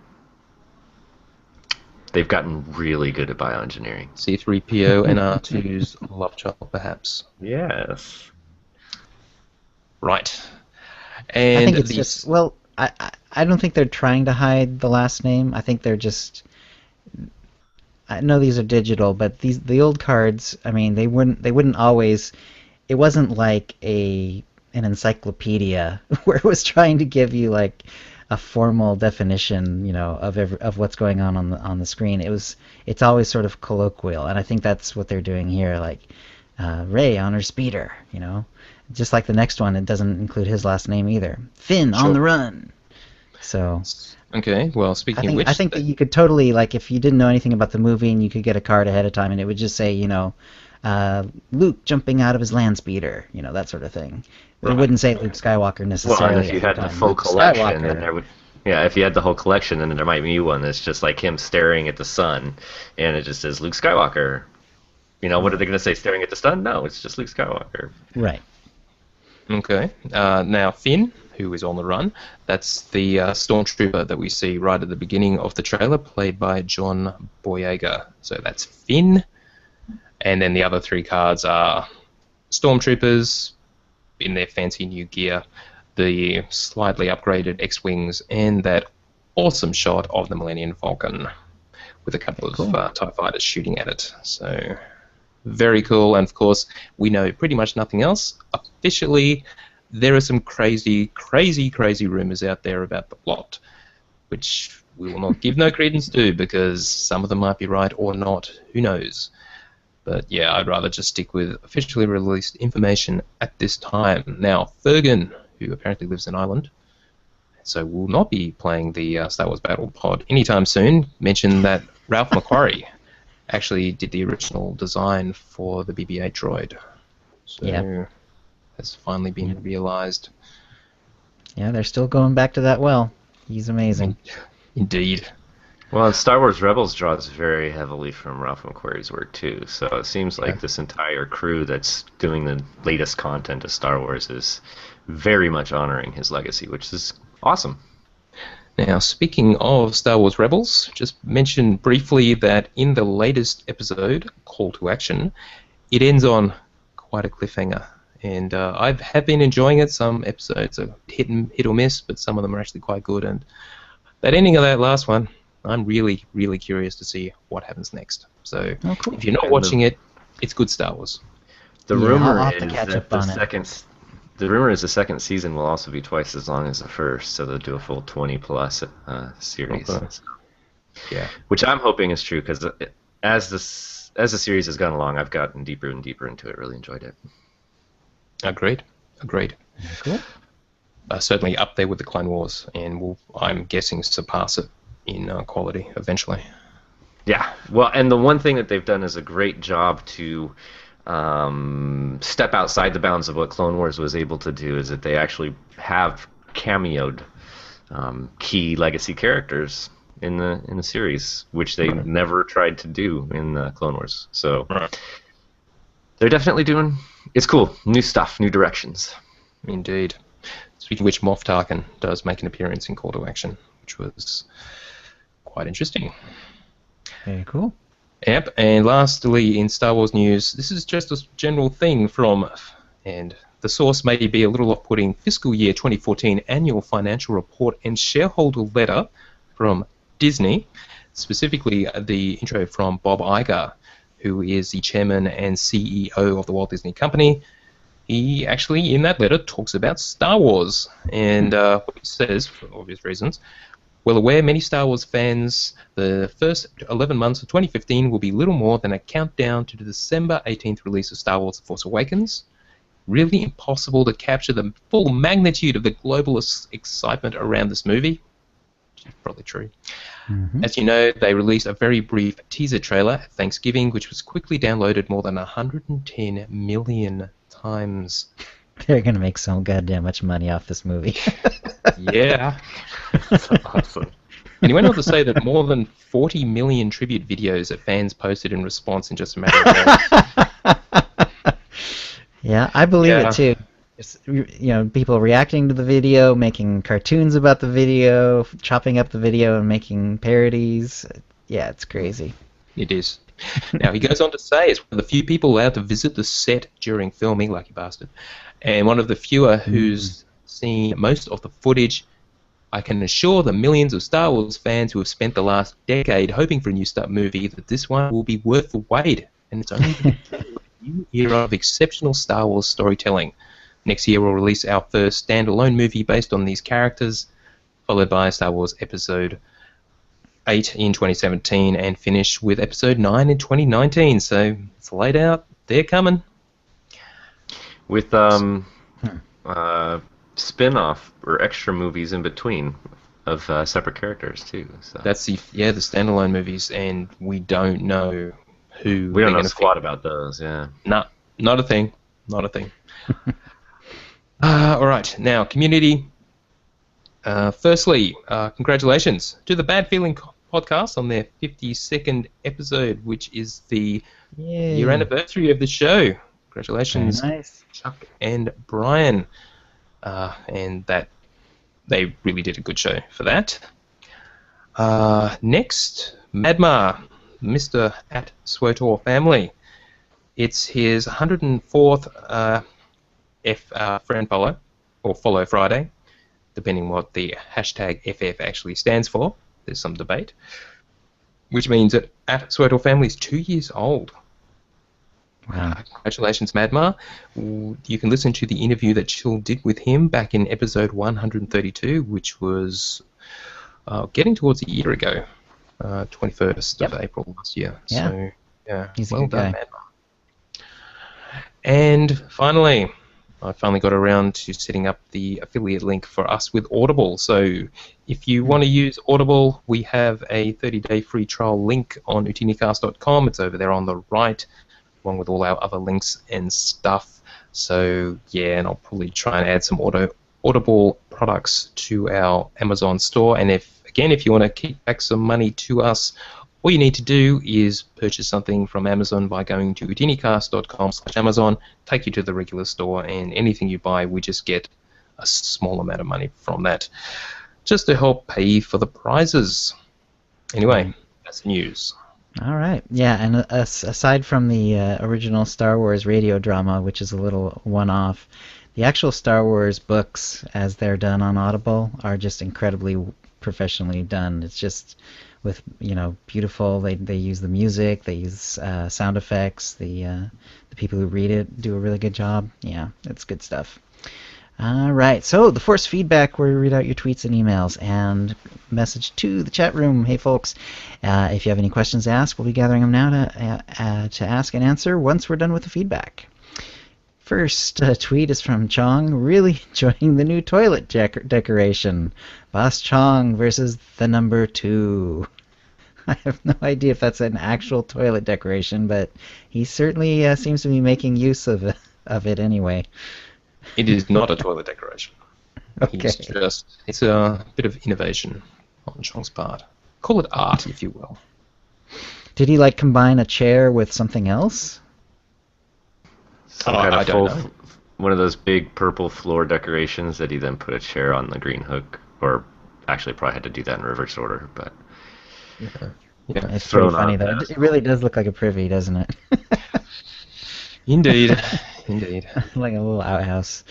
They've gotten really good at bioengineering. C-3PO and R2's love child, perhaps. Yes. Right. And I think it's just, well, I don't think they're trying to hide the last name. I think they're just, I know these are digital, but the old cards, I mean, they wouldn't always, it wasn't like an encyclopedia where it was trying to give you like a formal definition, you know, of what's going on the screen. It's always sort of colloquial, and I think that's what they're doing here. Like Ray on her speeder, you know, just like the next one, it doesn't include his last name either. Finn on the run. So. Okay. Well, speaking of which, I think that you could totally, like, if you didn't know anything about the movie and you could get a card ahead of time, and it would just say, you know, Luke jumping out of his land speeder, you know, that sort of thing. It wouldn't say Luke Skywalker necessarily. Well, and if you had the full collection, then there would, yeah, if you had the whole collection, then there might be one that's just like him staring at the sun, and it just says Luke Skywalker. You know, what are they going to say? Staring at the sun? No, it's just Luke Skywalker. Right. Okay. Now Finn, who is on the run, that's the stormtrooper that we see right at the beginning of the trailer, played by John Boyega. So that's Finn. And then the other three cards are stormtroopers in their fancy new gear, the slightly upgraded X-Wings, and that awesome shot of the Millennium Falcon with a couple of TIE fighters shooting at it. So very cool. And of course, we know pretty much nothing else. Officially, there are some crazy rumors out there about the plot, which we will not give no credence to because some of them might be right or not. Who knows? But yeah, I'd rather just stick with officially released information at this time. Now, Fergan, who apparently lives in Ireland, so will not be playing the Star Wars Battle Pod anytime soon, mentioned that Ralph McQuarrie actually did the original design for the BB-8 droid. So has finally been realized. Yeah, they're still going back to that well. He's amazing. Indeed. Well, and Star Wars Rebels draws very heavily from Ralph McQuarrie's work, too. So it seems like this entire crew that's doing the latest content of Star Wars is very much honoring his legacy, which is awesome. Now, speaking of Star Wars Rebels, just mention briefly that in the latest episode, Call to Action, it ends on quite a cliffhanger. And I have been enjoying it. Some episodes are hit or miss, but some of them are actually quite good. And that ending of that last one, I'm really curious to see what happens next. So if you're not watching it, it's good Star Wars. The rumor is that the second season will also be twice as long as the first, so they'll do a full 20+ series. Okay. Yeah, which I'm hoping is true because as the series has gone along, I've gotten deeper and deeper into it. Really enjoyed it. Agreed. Cool. Certainly up there with the Clone Wars, and will, I'm guessing, surpass it in quality eventually. Yeah, well, and the one thing that they've done is a great job to step outside the bounds of what Clone Wars was able to do is that they actually have cameoed key legacy characters in the series, which they never tried to do in Clone Wars. So they're definitely doing. It's cool. New stuff, new directions. Indeed. Speaking of which, Moff Tarkin does make an appearance in Call to Action, which was quite interesting. Very cool. Yep, and lastly in Star Wars news, this is just a general thing from, and the source may be a little off-putting, fiscal year 2014 annual financial report and shareholder letter from Disney, specifically the intro from Bob Iger, who is the chairman and CEO of the Walt Disney Company. He actually, in that letter, talks about Star Wars, and what he says, for obvious reasons, well aware many Star Wars fans, the first 11 months of 2015 will be little more than a countdown to the December 18th release of Star Wars The Force Awakens. Really impossible to capture the full magnitude of the global excitement around this movie. Probably true. Mhm. As you know, they released a very brief teaser trailer at Thanksgiving, which was quickly downloaded more than 110 million times. They're gonna make so goddamn much money off this movie. Yeah. That's awesome. And he went on to say that more than 40 million tribute videos that fans posted in response in just a matter of days. Yeah, I believe Yeah. it too. It's, people reacting to the video, making cartoons about the video, chopping up the video and making parodies. Yeah, it's crazy. It is. Now, he goes on to say it's one of the few people allowed to visit the set during filming, lucky bastard, and one of the fewer who's seen most of the footage. I can assure the millions of Star Wars fans who have spent the last decade hoping for a new Star movie that this one will be worth the wait, and it's only the beginning of a new era of exceptional Star Wars storytelling. Next year we'll release our first standalone movie based on these characters, followed by Star Wars Episode 8 in 2017, and finish with Episode 9 in 2019. So it's laid out. They're coming. With spin-off or extra movies in between of separate characters too. So That's the standalone movies, and we don't know who we don't know they're squat about those. Yeah. Nah, not a thing. Not a thing. All right, now, community. Firstly, congratulations to the Bad Feeling podcast on their 52nd episode, which is the year anniversary of the show. Congratulations, Very nice. Chuck and Brian. And that they really did a good show for that. Next, Madmar, Mr. at Swotor Family. It's his 104th friend follow, or follow Friday, depending what the hashtag FF actually stands for. There's some debate. Which means that at Swotor Family is 2 years old. Wow. Congratulations, Madmar. You can listen to the interview that Chill did with him back in episode 132, which was getting towards a year ago, 21st of April last year. Yeah. So, yeah, He's a well good done, guy. Madmar. And finally, I finally got around to setting up the affiliate link for us with Audible. So if you want to use Audible, we have a 30-day free trial link on OotiniCast.com. It's over there on the right, along with all our other links and stuff. So yeah, and I'll probably try and add some Audible products to our Amazon store. And if you want to kick back some money to us, all you need to do is purchase something from Amazon by going to OotiniCast.com/Amazon, take you to the regular store, and anything you buy, we just get a small amount of money from that, just to help pay for the prizes. Anyway, that's the news. All right. Yeah, and aside from the original Star Wars radio drama, which is a little one-off, the actual Star Wars books, as they're done on Audible, are just incredibly professionally done. It's just with beautiful. They use the music, they use sound effects. The people who read it do a really good job. Yeah, it's good stuff. All right, so the force feedback, where we read out your tweets and emails and message to the chat room. Hey, folks, if you have any questions to ask, we'll be gathering them now to ask and answer once we're done with the feedback. First tweet is from Chong, really enjoying the new toilet decoration. Boss Chong versus the number 2. I have no idea if that's an actual toilet decoration, but he certainly seems to be making use of it anyway. It is not a toilet decoration. Okay. It's a bit of innovation on Chong's part. Call it art, if you will. Did he combine a chair with something else? Some kind I of don't know. one of those big purple floor decorations that he then put a chair on the green hook, or actually probably had to do that in reverse order, but Yeah. It's Thrown pretty funny, on though. fast. It really does look like a privy, doesn't it? Indeed. Indeed. Like a little outhouse.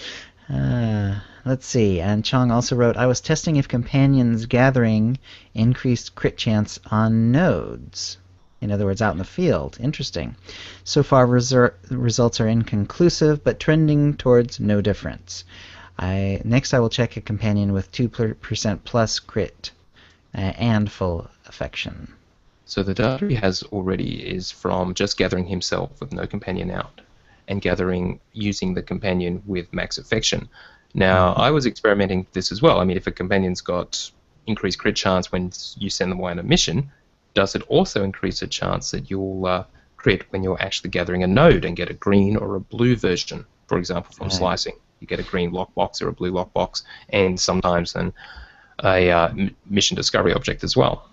Let's see. And Chong also wrote, I was testing if companions gathering increased crit chance on nodes. In other words, out in the field. Interesting. So far, results are inconclusive, but trending towards no difference. Next, I will check a companion with 2% plus crit and full affection. So the data he has already is from just gathering himself with no companion out, and gathering using the companion with max affection. Now, I was experimenting this as well. I mean, if a companion's got, increased crit chance when you send them away on a mission, does it also increase the chance that you'll crit when you're actually gathering a node and get a green or a blue version, for example, from slicing? You get a green lockbox or a blue lockbox, and sometimes then a mission discovery object as well.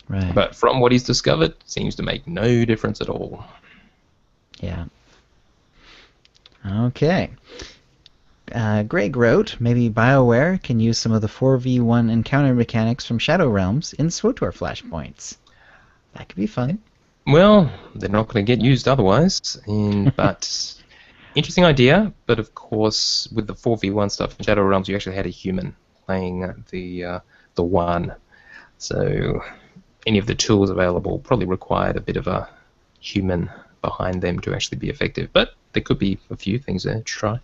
Right. But from what he's discovered, seems to make no difference at all. Yeah. Okay. Greg wrote, maybe BioWare can use some of the 4v1 encounter mechanics from Shadow Realms in SWTOR flashpoints. That could be fun. Well, they're not going to get used otherwise, but interesting idea. But of course, with the 4v1 stuff in Shadow Realms, you actually had a human playing the one. So any of the tools available probably required a bit of a human behind them to actually be effective. But there could be a few things there to try.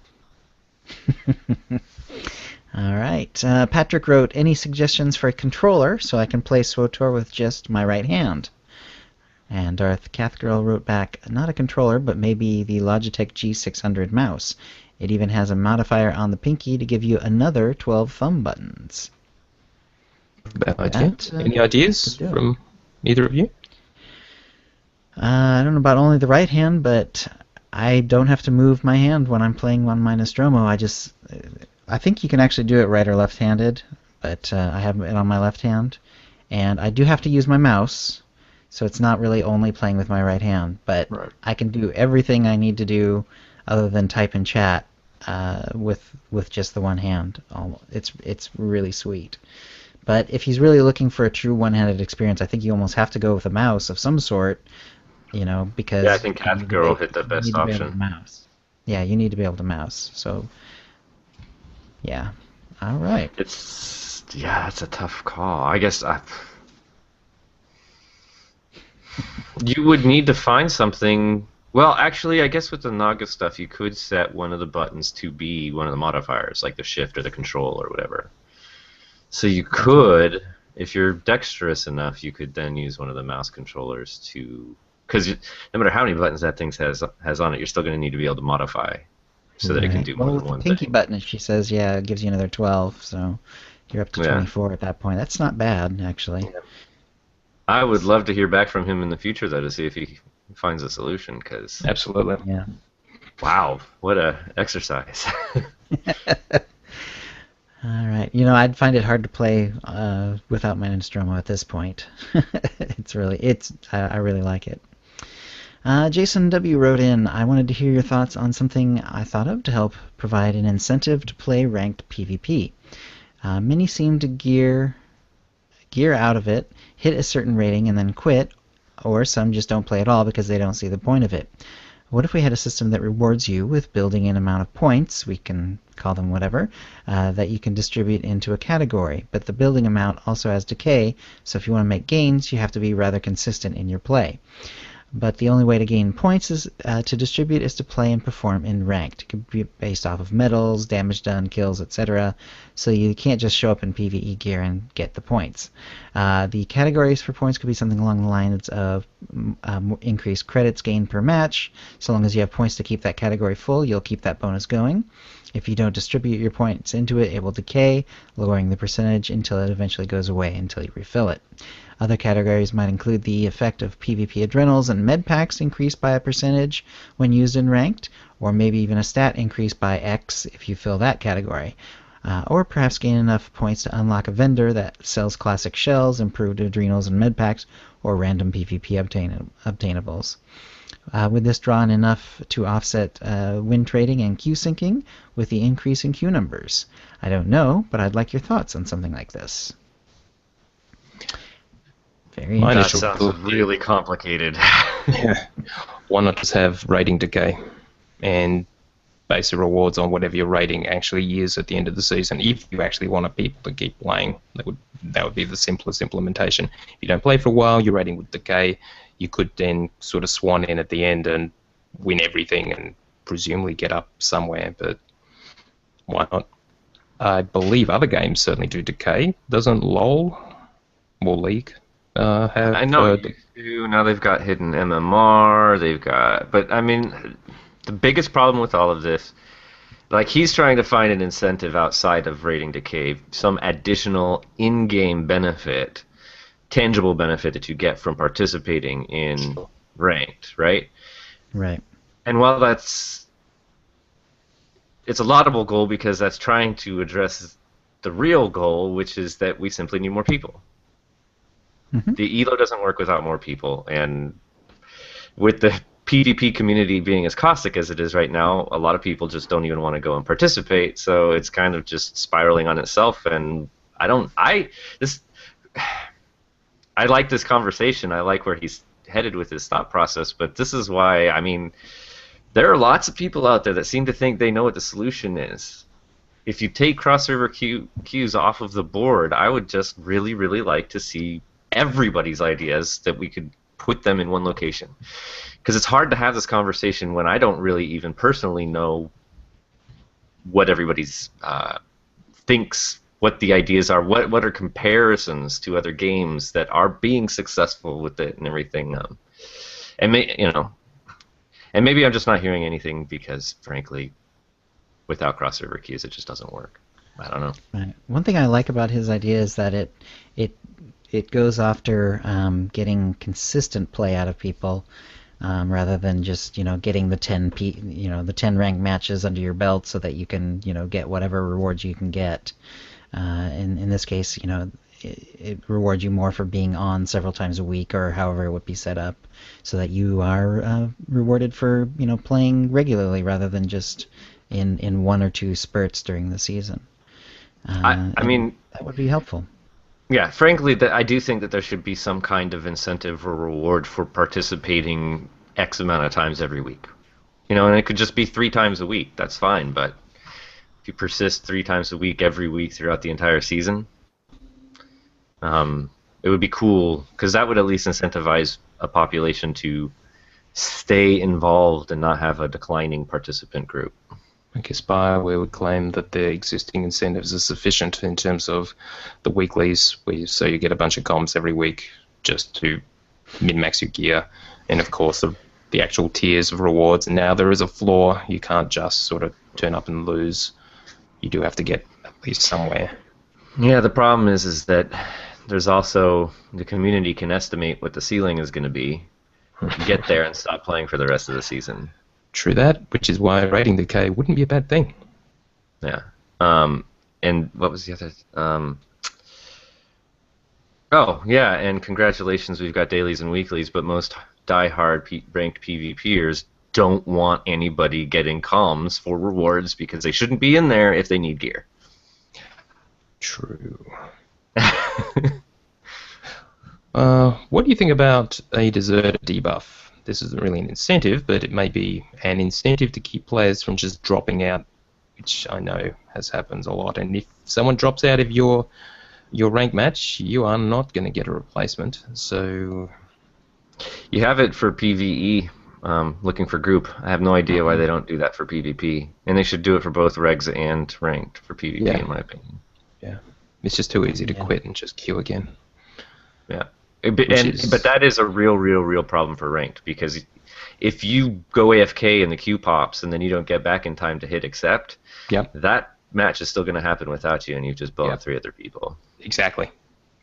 All right. Patrick wrote, any suggestions for a controller so I can play SWTOR with just my right hand? And Darth Cathgirl wrote back, not a controller, but maybe the Logitech G600 mouse. It even has a modifier on the pinky to give you another 12 thumb buttons. Bad idea. Any ideas from either of you? I don't know about only the right hand, but I don't have to move my hand when I'm playing on my Nostromo. I think you can actually do it right or left-handed, but I have it on my left hand. And I do have to use my mouse, so it's not really only playing with my right hand, but Right. I can do everything I need to do other than type and chat with just the one hand. It's really sweet. But if he's really looking for a true one-handed experience, I think you almost have to go with a mouse of some sort, because... Yeah, I think Cathgirl hit the best option. Mouse. Yeah, you need to be able to mouse. So, yeah. All right. It's a tough call. I guess you would need to find something. Well, actually, I guess with the Naga stuff, you could set one of the buttons to be one of the modifiers, like the shift or the control or whatever. So you could, if you're dexterous enough, you could then use one of the mouse controllers to... Because no matter how many buttons that thing has on it, you're still going to need to be able to modify so that it can do more than one pinky thing. button, she says, it gives you another 12, so you're up to 24 at that point. That's not bad, actually. Yeah. I would love to hear back from him in the future, though, to see if he finds a solution, because... Absolutely. Yeah. Wow, what a exercise. All right. I'd find it hard to play without my Nostromo at this point. I really like it. Jason W. wrote in, I wanted to hear your thoughts on something I thought of to help provide an incentive to play ranked PvP. Many seem to gear out of it, hit a certain rating, and then quit, or some just don't play at all because they don't see the point of it. What if we had a system that rewards you with building in amount of points, we can call them whatever, that you can distribute into a category, but the building amount also has decay, so if you want to make gains, you have to be rather consistent in your play. But the only way to gain points is to distribute is to play and perform in ranked. It can be based off of medals, damage done, kills, etc. So you can't just show up in PvE gear and get the points. The categories for points could be something along the lines of increased credits gained per match. So long as you have points to keep that category full, you'll keep that bonus going. If you don't distribute your points into it, it will decay, lowering the percentage until it eventually goes away until you refill it. Other categories might include the effect of PvP adrenals and med packs increased by a percentage when used in ranked, or maybe even a stat increase by X if you fill that category. Or perhaps gain enough points to unlock a vendor that sells classic shells, improved adrenals and med packs, or random PvP obtainables. With this drawn enough to offset win trading and queue syncing with the increase in queue numbers? I don't know, but I'd like your thoughts on something like this. Very Mine That initial sounds thought- really complicated. Yeah. Why not just have rating decay and base the rewards on whatever your rating actually is at the end of the season? If you actually want people to keep playing, that would be the simplest implementation. If you don't play for a while, your rating would decay. You could then sort of swan in at the end and win everything and presumably get up somewhere, but why not? I believe other games certainly do decay. Doesn't LoL or League have... I know you do. Now they've got hidden MMR. But I mean, the biggest problem with all of this Like, he's trying to find an incentive outside of rating decay, some additional in-game benefit, tangible benefit that you get from participating in ranked, right? Right. And while it's a laudable goal because that's trying to address the real goal, which is that we simply need more people. Mhm. The ELO doesn't work without more people, and with the PvP community being as caustic as it is right now, a lot of people just don't even want to go and participate, so it's kind of just spiraling on itself, and I like this conversation. I like where he's headed with his thought process, but this is why, I mean, there are lots of people out there that seem to think they know what the solution is. If you take cross-server queues off of the board, I would just really, really like to see everybody's ideas that we could put them in one location. Because it's hard to have this conversation when I don't really even personally know what everybody's thinks, what the ideas are, what are comparisons to other games that are being successful with it and everything. And maybe I'm just not hearing anything because, frankly, without cross-server queues, it just doesn't work. I don't know. Right. One thing I like about his idea is that it goes after getting consistent play out of people, rather than just getting the 10 ranked matches under your belt so that you can get whatever rewards you can get. In this case, it rewards you more for being on several times a week or however it would be set up, so that you are rewarded for playing regularly rather than just in one or two spurts during the season. I mean, that would be helpful. Yeah, frankly, I do think that there should be some kind of incentive or reward for participating X amount of times every week. And it could just be 3 times a week. That's fine, but if you persist 3 times a week every week throughout the entire season, it would be cool, because that would at least incentivize a population to stay involved and not have a declining participant group. I guess BioWare would claim that the existing incentives are sufficient in terms of the weeklies, so you get a bunch of comps every week just to min-max your gear, and of course the actual tiers of rewards. And now there is a flaw. You can't just sort of turn up and lose. You do have to get at least somewhere. Yeah, the problem is that there's also, the community can estimate what the ceiling is going to be, get there and stop playing for the rest of the season. True that, which is why rating decay wouldn't be a bad thing. Yeah. And what was the other? Oh, yeah, and congratulations, we've got dailies and weeklies, but most die-hard ranked PvPers don't want anybody getting comms for rewards because they shouldn't be in there if they need gear. True. What do you think about a deserter debuff? This isn't really an incentive, but it may be an incentive to keep players from just dropping out, which I know happens a lot. And if someone drops out of your rank match, you are not going to get a replacement. So you have it for PvE, looking for group. I have no idea why they don't do that for PvP, and they should do it for both regs and ranked for PvP, in my opinion. Yeah, it's just too easy to quit and just queue again. Yeah. But that is a real problem for ranked, because if you go AFK and the queue pops and then you don't get back in time to hit accept, that match is still going to happen without you, and you've just blown up 3 other people. Exactly.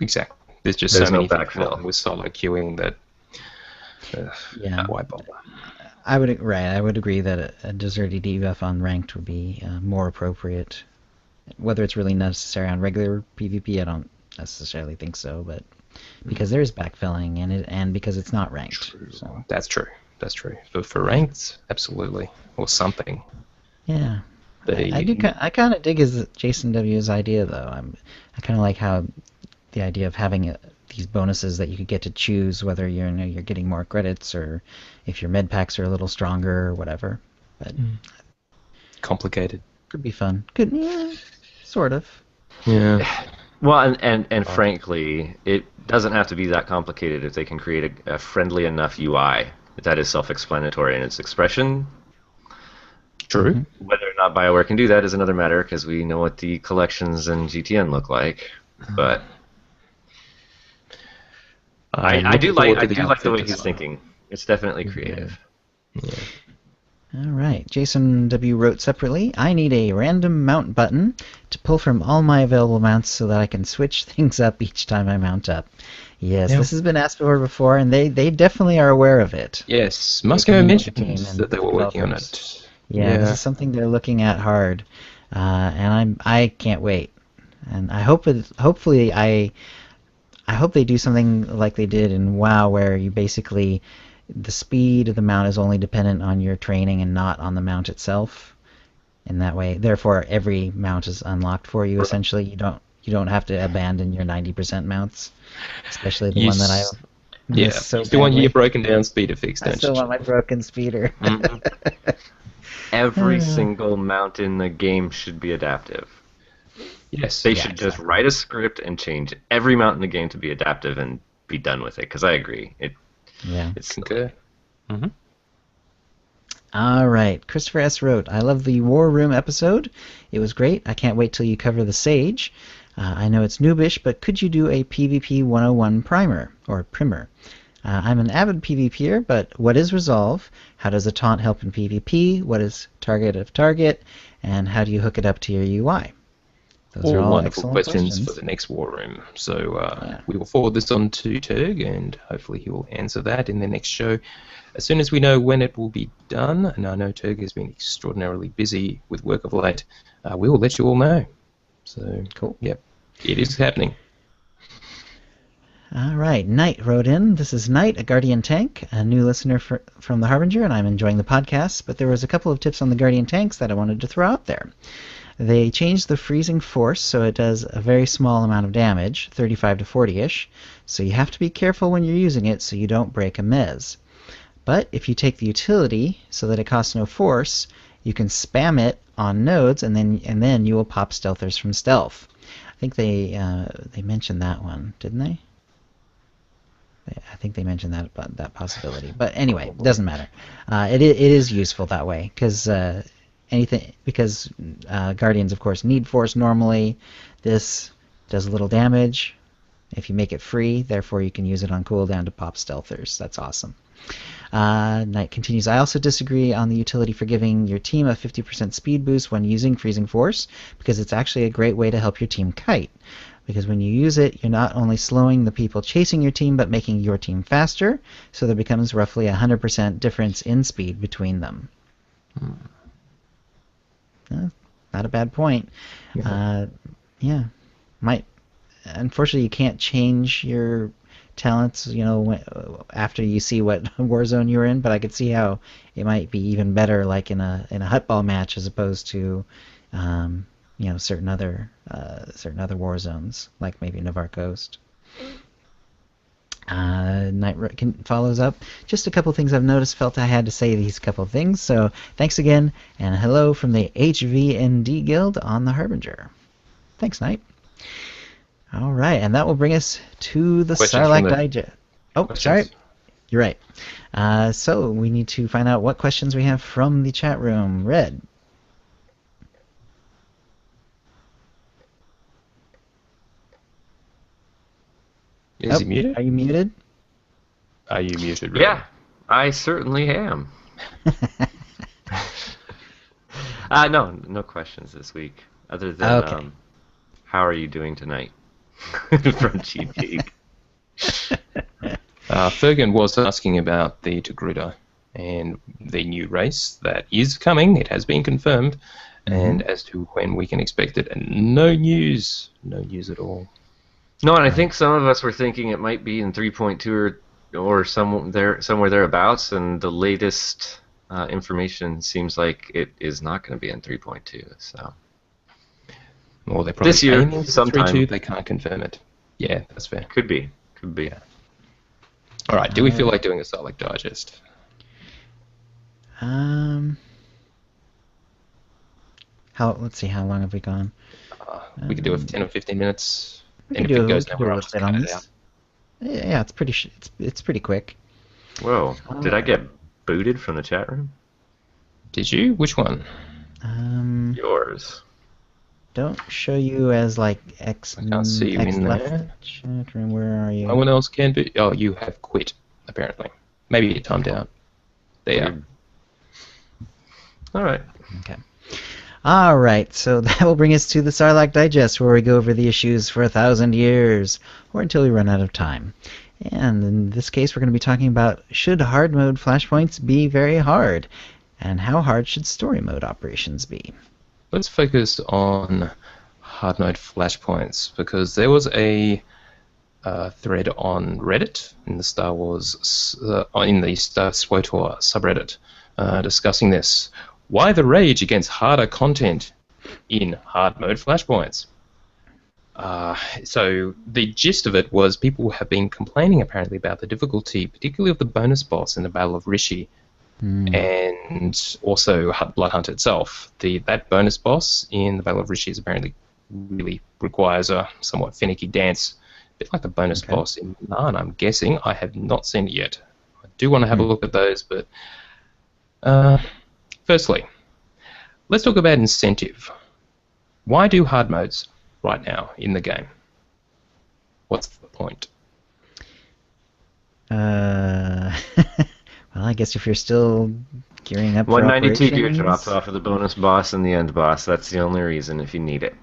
There's just so many things wrong with solo queuing that. Why bother? I would agree that a deserty debuff on ranked would be more appropriate. Whether it's really necessary on regular PvP, I don't necessarily think so, but. Because there is backfilling and because it's not ranked. True. So. That's true. But for ranked, absolutely, or something. Yeah, I kind of dig Jason W's idea though. I kind of like how the idea of having these bonuses that you could get to choose whether you're getting more credits or if your med packs are a little stronger or whatever. But complicated. Could be fun. Sort of. Yeah. Well, and frankly, it doesn't have to be that complicated if they can create a friendly enough UI that is self-explanatory in its expression. True. Mm-hmm. Whether or not BioWare can do that is another matter, because we know what the collections in GTN look like. But I do like the way he's thinking. It's definitely creative. Yeah. All right. Jason W. wrote separately, I need a random mount button to pull from all my available mounts so that I can switch things up each time I mount up. Yes, Yeah. this has been asked before, and they definitely are aware of it. Yes, The Musco community mentioned team and that they were working on developers. it. Yeah, this is something they're looking at hard, and I can't wait. And I hope hopefully I hope they do something like they did in WoW, where you basically the speed of the mount is only dependent on your training and not on the mount itself. In that way, therefore, every mount is unlocked for you. Right. Essentially, you don't have to abandon your 90% mounts, especially the You one that I s- miss yeah, so you still want your badly. broken down speeder fix, I don't still you? want my broken speeder. Hmm. Every single mount in the game should be adaptive. Yes. They Yeah, should just exactly. write a script and change every mount in the game to be adaptive and be done with it. Because I agree, Yeah. it's Concur. Hmm. All right. Christopher S. wrote, I love the War Room episode. It was great. I can't wait till you cover the Sage. I know it's noobish, but could you do a PvP 101 primer, or primer? I'm an avid PvPer, but what is Resolve? How does a taunt help in PvP? What is target of target? And how do you hook it up to your UI? Those are All all wonderful excellent questions for questions. the next war room. So Yeah. we will forward this on to Turg, and hopefully he will answer that in the next show. As soon as we know when it will be done, and I know Turg has been extraordinarily busy with work of late, we will let you all know. So, Cool. yep, it is happening. All right, Knight wrote in. This is Knight, a Guardian tank, a new listener from the Harbinger, and I'm enjoying the podcast. But there was a couple of tips on the Guardian tanks that I wanted to throw out there. They changed the freezing force so it does a very small amount of damage, 35 to 40-ish, so you have to be careful when you're using it so you don't break a mez. But if you take the utility so that it costs no force, you can spam it on nodes, and then you will pop stealthers from stealth. I think they mentioned that one, didn't they? I think they mentioned that possibility. But anyway, it doesn't matter. It is useful that way because Guardians, of course, need force normally. This does little damage if you make it free. Therefore, you can use it on cooldown to pop stealthers. That's awesome. Knight continues, I also disagree on the utility for giving your team a 50% speed boost when using Freezing Force, because it's actually a great way to help your team kite. Because when you use it, you're not only slowing the people chasing your team, but making your team faster, so there becomes roughly a 100% difference in speed between them. Not a bad point. Yeah. Unfortunately, you can't change your talents, after you see what war zone you're in. But I could see how it might be even better, like in a hutball match, as opposed to, certain other war zones, like maybe Navarre Coast. Knight follows up. Just a couple things I've noticed. Felt I had to say these couple things. So thanks again, and hello from the HVND Guild on the Harbinger. Thanks, Knight. All right, and that will bring us to the Questions Sarlacc from the- Digest. Oh, Questions? sorry. You're right. So we need to find out what questions we have from the chat room. Red. Is he muted? Are you muted? Are you muted, Red? Yeah, I certainly am. No questions this week, other than Okay. how are you doing tonight from Cheap Geek. Fergan was asking about the Togruta and the new race that is coming. It has been confirmed, and as to when we can expect it, and no news at all. No, and I think some of us were thinking it might be in 3.2 or somewhere thereabouts, and the latest information seems like it is not going to be in 3.2. So, Or they're probably this year, aiming for sometime. 3.2. They can't confirm it. Yeah, that's fair. Could be. Yeah. All right. Do we feel like doing a Sarlacc Digest? Let's see, how long have we gone? We could do it for 10 or 15 minutes. We And can if do it goes a nowhere, I'll little just bit cut on it this. out. Yeah, it's pretty quick. Whoa! Did I get booted from the chat room? Did you? Which one? Yours. Don't show you as like X. I can't see you X in left there. chat room. Where are you? No one else can be. Oh, you have quit, apparently. Maybe you timed out. There. Weird. All right. Okay. All right, so that will bring us to the Sarlacc Digest, where we go over the issues for 1,000 years, or until we run out of time. And in this case, we're going to be talking about, should hard mode flashpoints be very hard? And how hard should story mode operations be? Let's focus on hard mode flashpoints, because there was a thread on Reddit in the Star Wars in the Star SWTOR subreddit discussing this. Why the rage against harder content in hard mode flashpoints? So the gist of it was people have been complaining apparently about the difficulty, particularly of the bonus boss in the Battle of Rishi, and also Blood Hunt itself. That bonus boss in the Battle of Rishi is apparently really requires a somewhat finicky dance, a bit like the bonus boss in Narn, I'm guessing. I have not seen it yet. I do want to have a look at those, but firstly, let's talk about incentive. Why do hard modes right now in the game? What's the point? Well, I guess if you're still gearing up for 192 gear operations. drops off of the bonus boss and the end boss. That's the only reason if you need it.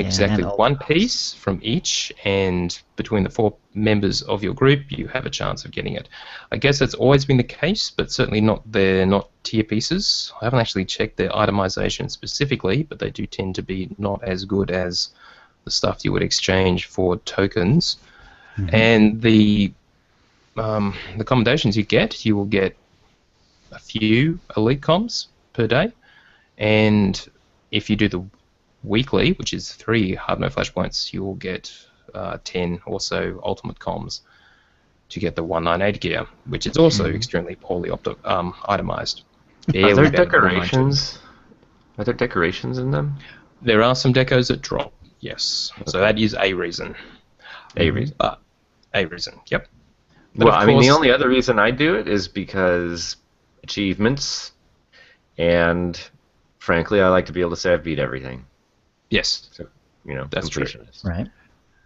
Exactly. and One piece from each, and between the 4 members of your group, you have a chance of getting it. I guess that's always been the case, but certainly they're not tier pieces. I haven't actually checked their itemization specifically, but they do tend to be not as good as the stuff you would exchange for tokens. And the commendations you will get a few elite comms per day, and if you do the weekly, which is 3 hard mode flashpoints, you will get 10 or so ultimate comms to get the 198 gear, which is also extremely poorly itemized. Are there decorations? Are there decorations in them? There are some decos that drop, yes. So that is a reason. A reason. A reason, yep. But Well, of I mean, the course- only other reason I do it is because achievements, and frankly, I like to be able to say I've beat everything. Yes, So, you know, That's true. completionist. Right.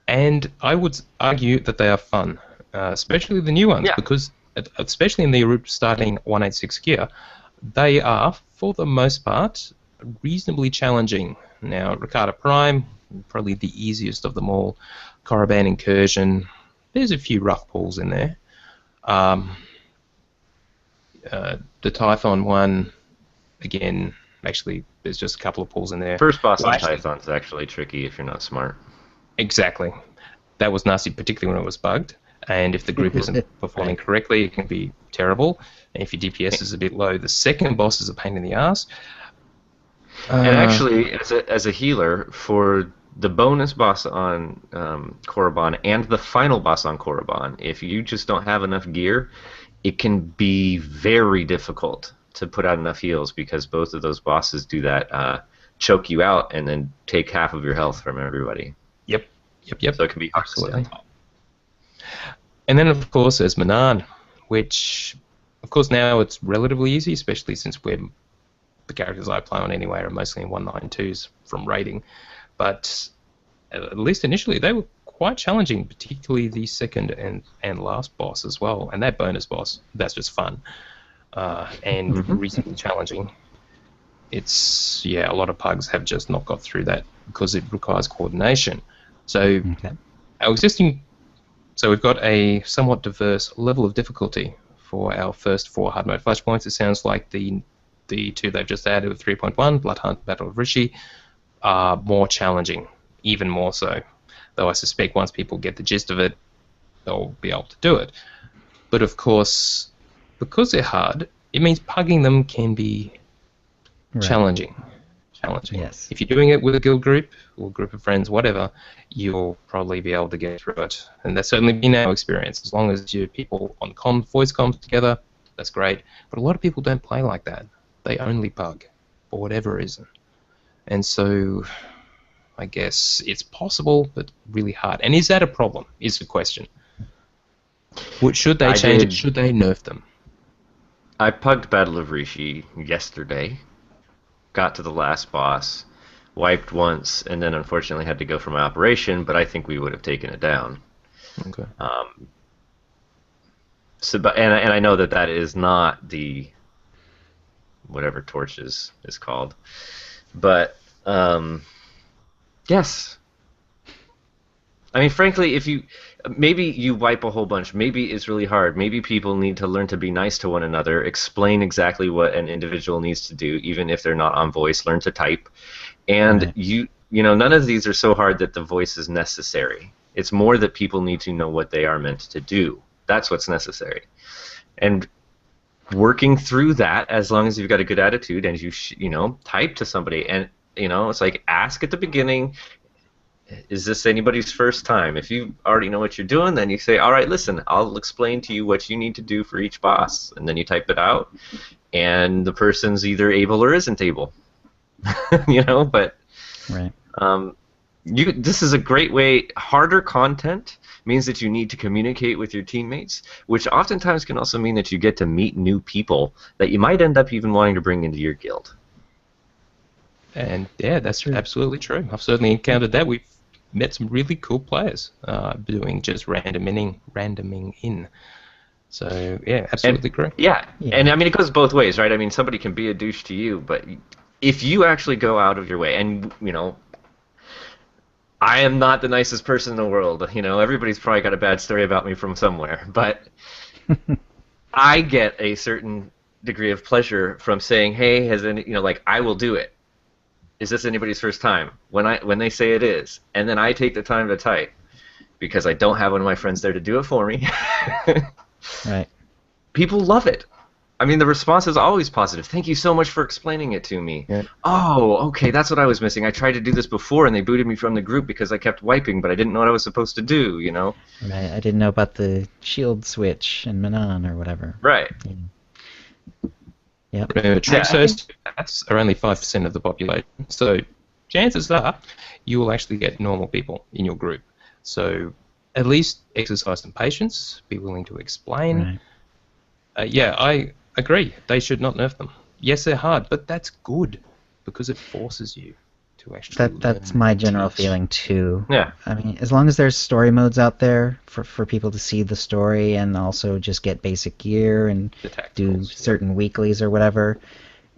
and I would argue that they are fun, especially the new ones, Yeah. because especially in the starting 186 gear, they are, for the most part, reasonably challenging. Now, Ricardo Prime, probably the easiest of them all. Korriban Incursion, there's a few rough pulls in there. The Tython one, again, actually, there's just a couple of pulls in there. First boss Well, on actually- Tython's actually tricky if you're not smart. Exactly. That was nasty, particularly when it was bugged. And if the group isn't performing correctly, it can be terrible. And if your DPS is a bit low, the second boss is a pain in the ass. And actually, as a healer, for the bonus boss on Korriban and the final boss on Korriban, if you just don't have enough gear, it can be very difficult to put out enough heals, because both of those bosses do that choke you out and then take half of your health from everybody. Yep. So it can be hard to stay on Absolutely. top. And then, of course, there's Manan, which, of course, now it's relatively easy, especially since the characters I play on anyway are mostly in 192s from raiding. But at least initially, they were quite challenging, particularly the second and last boss as well. And that bonus boss, that's just fun and reasonably challenging. It's, a lot of pugs have just not got through that because it requires coordination. So So we've got a somewhat diverse level of difficulty for our first 4 hard mode flashpoints. It sounds like the 2 they've just added with 3.1, Blood Hunt, Battle of Rishi, are more challenging, even more so. Though I suspect once people get the gist of it, they'll be able to do it. But of course, because they're hard, it means pugging them can be challenging. Yes. If you're doing it with a guild group or group of friends, whatever, you'll probably be able to get through it. And that's certainly been our experience. As long as you people on voice comms together, that's great. But a lot of people don't play like that. They only pug for whatever reason. And so I guess it's possible, but really hard. And is that a problem, is the question. Should they change it? Should they nerf them? I pugged Battle of Rishi yesterday. Got to the last boss, wiped once, and then unfortunately had to go for my operation, but I think we would have taken it down. Okay. And I know that is not the whatever torch is called. But yes. I mean, frankly, if maybe you wipe a whole bunch, maybe it's really hard. Maybe people need to learn to be nice to one another, explain exactly what an individual needs to do, even if they're not on voice, learn to type. And Right. you know, none of these are so hard that the voice is necessary. It's more that people need to know what they are meant to do. That's what's necessary. And working through that, as long as you've got a good attitude and you know, type to somebody, and you know, it's like ask at the beginning, is this anybody's first time? If you already know what you're doing, then you say, all right, listen, I'll explain to you what you need to do for each boss, and then you type it out, and the person's either able or isn't able. You know, but Right. this is a great way. Harder content means that you need to communicate with your teammates, which oftentimes can also mean that you get to meet new people that you might end up even wanting to bring into your guild. And yeah, that's absolutely true. I've certainly encountered that. We've met some really cool players doing just randoming in. So yeah, absolutely correct. Yeah. Yeah. And I mean, it goes both ways, right? I mean, somebody can be a douche to you, but if you actually go out of your way, and you know, I am not the nicest person in the world. You know, everybody's probably got a bad story about me from somewhere, but I get a certain degree of pleasure from saying, "Hey, you know, like I will do it. Is this anybody's first time?" When they say it is, and then I take the time to type because I don't have one of my friends there to do it for me. Right. People love it. I mean, the response is always positive. Thank you so much for explaining it to me. Yeah. Oh, okay, that's what I was missing. I tried to do this before, and they booted me from the group because I kept wiping, but I didn't know what I was supposed to do, you know? Right. I didn't know about the shield switch and Manon or whatever. Right. Yep. Remember, Tricksters are only 5% of the population, so chances are you will actually get normal people in your group. So at least exercise some patience, be willing to explain. Right. Yeah, I agree. They should not nerf them. Yes, they're hard, but that's good because it forces you to actually That's learn my and general teach. feeling too. Yeah. I mean, as long as there's story modes out there for people to see the story and also just get basic gear and The do tacticals, yeah. certain weeklies or whatever,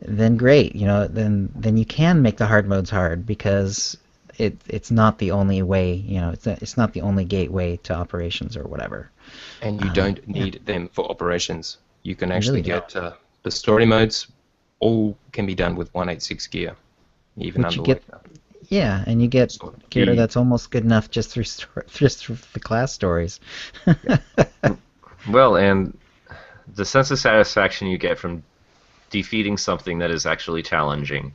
then great. You know, then you can make the hard modes hard because it's not the only way. You know, it's not the only gateway to operations or whatever. And you don't need them for operations. You can You actually really get the story modes. All can be done with 186 gear, even Which you under get- Yeah, and you get Sort of gear key. that's almost good enough just through the class stories. Well, and the sense of satisfaction you get from defeating something that is actually challenging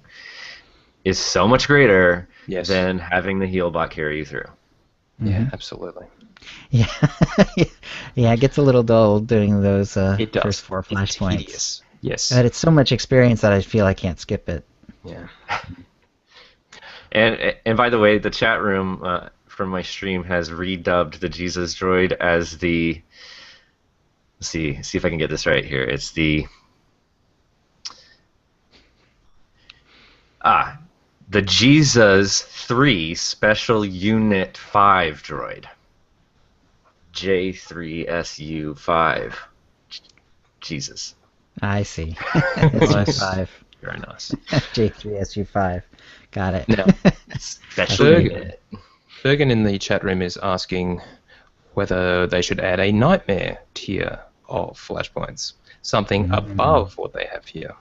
is so much greater Yes. than having the heal bot carry you through. Yeah, absolutely. Yeah, yeah, it gets a little dull doing those It does. first 4 It's flashpoints. tedious. Yes. But it's so much experience that I feel I can't skip it. Yeah. And by the way, the chat room from my stream has redubbed the Jesus droid as the. Let's see if I can get this right here. It's the. The Jesus 3 Special Unit 5 droid. J3SU5. Jesus. I see. It's Nice. J5. Very nice. J3SU5. Got it. Now, Special Berg- Unit. Bergen in the chat room is asking whether they should add a nightmare tier of flashpoints, something above what they have here.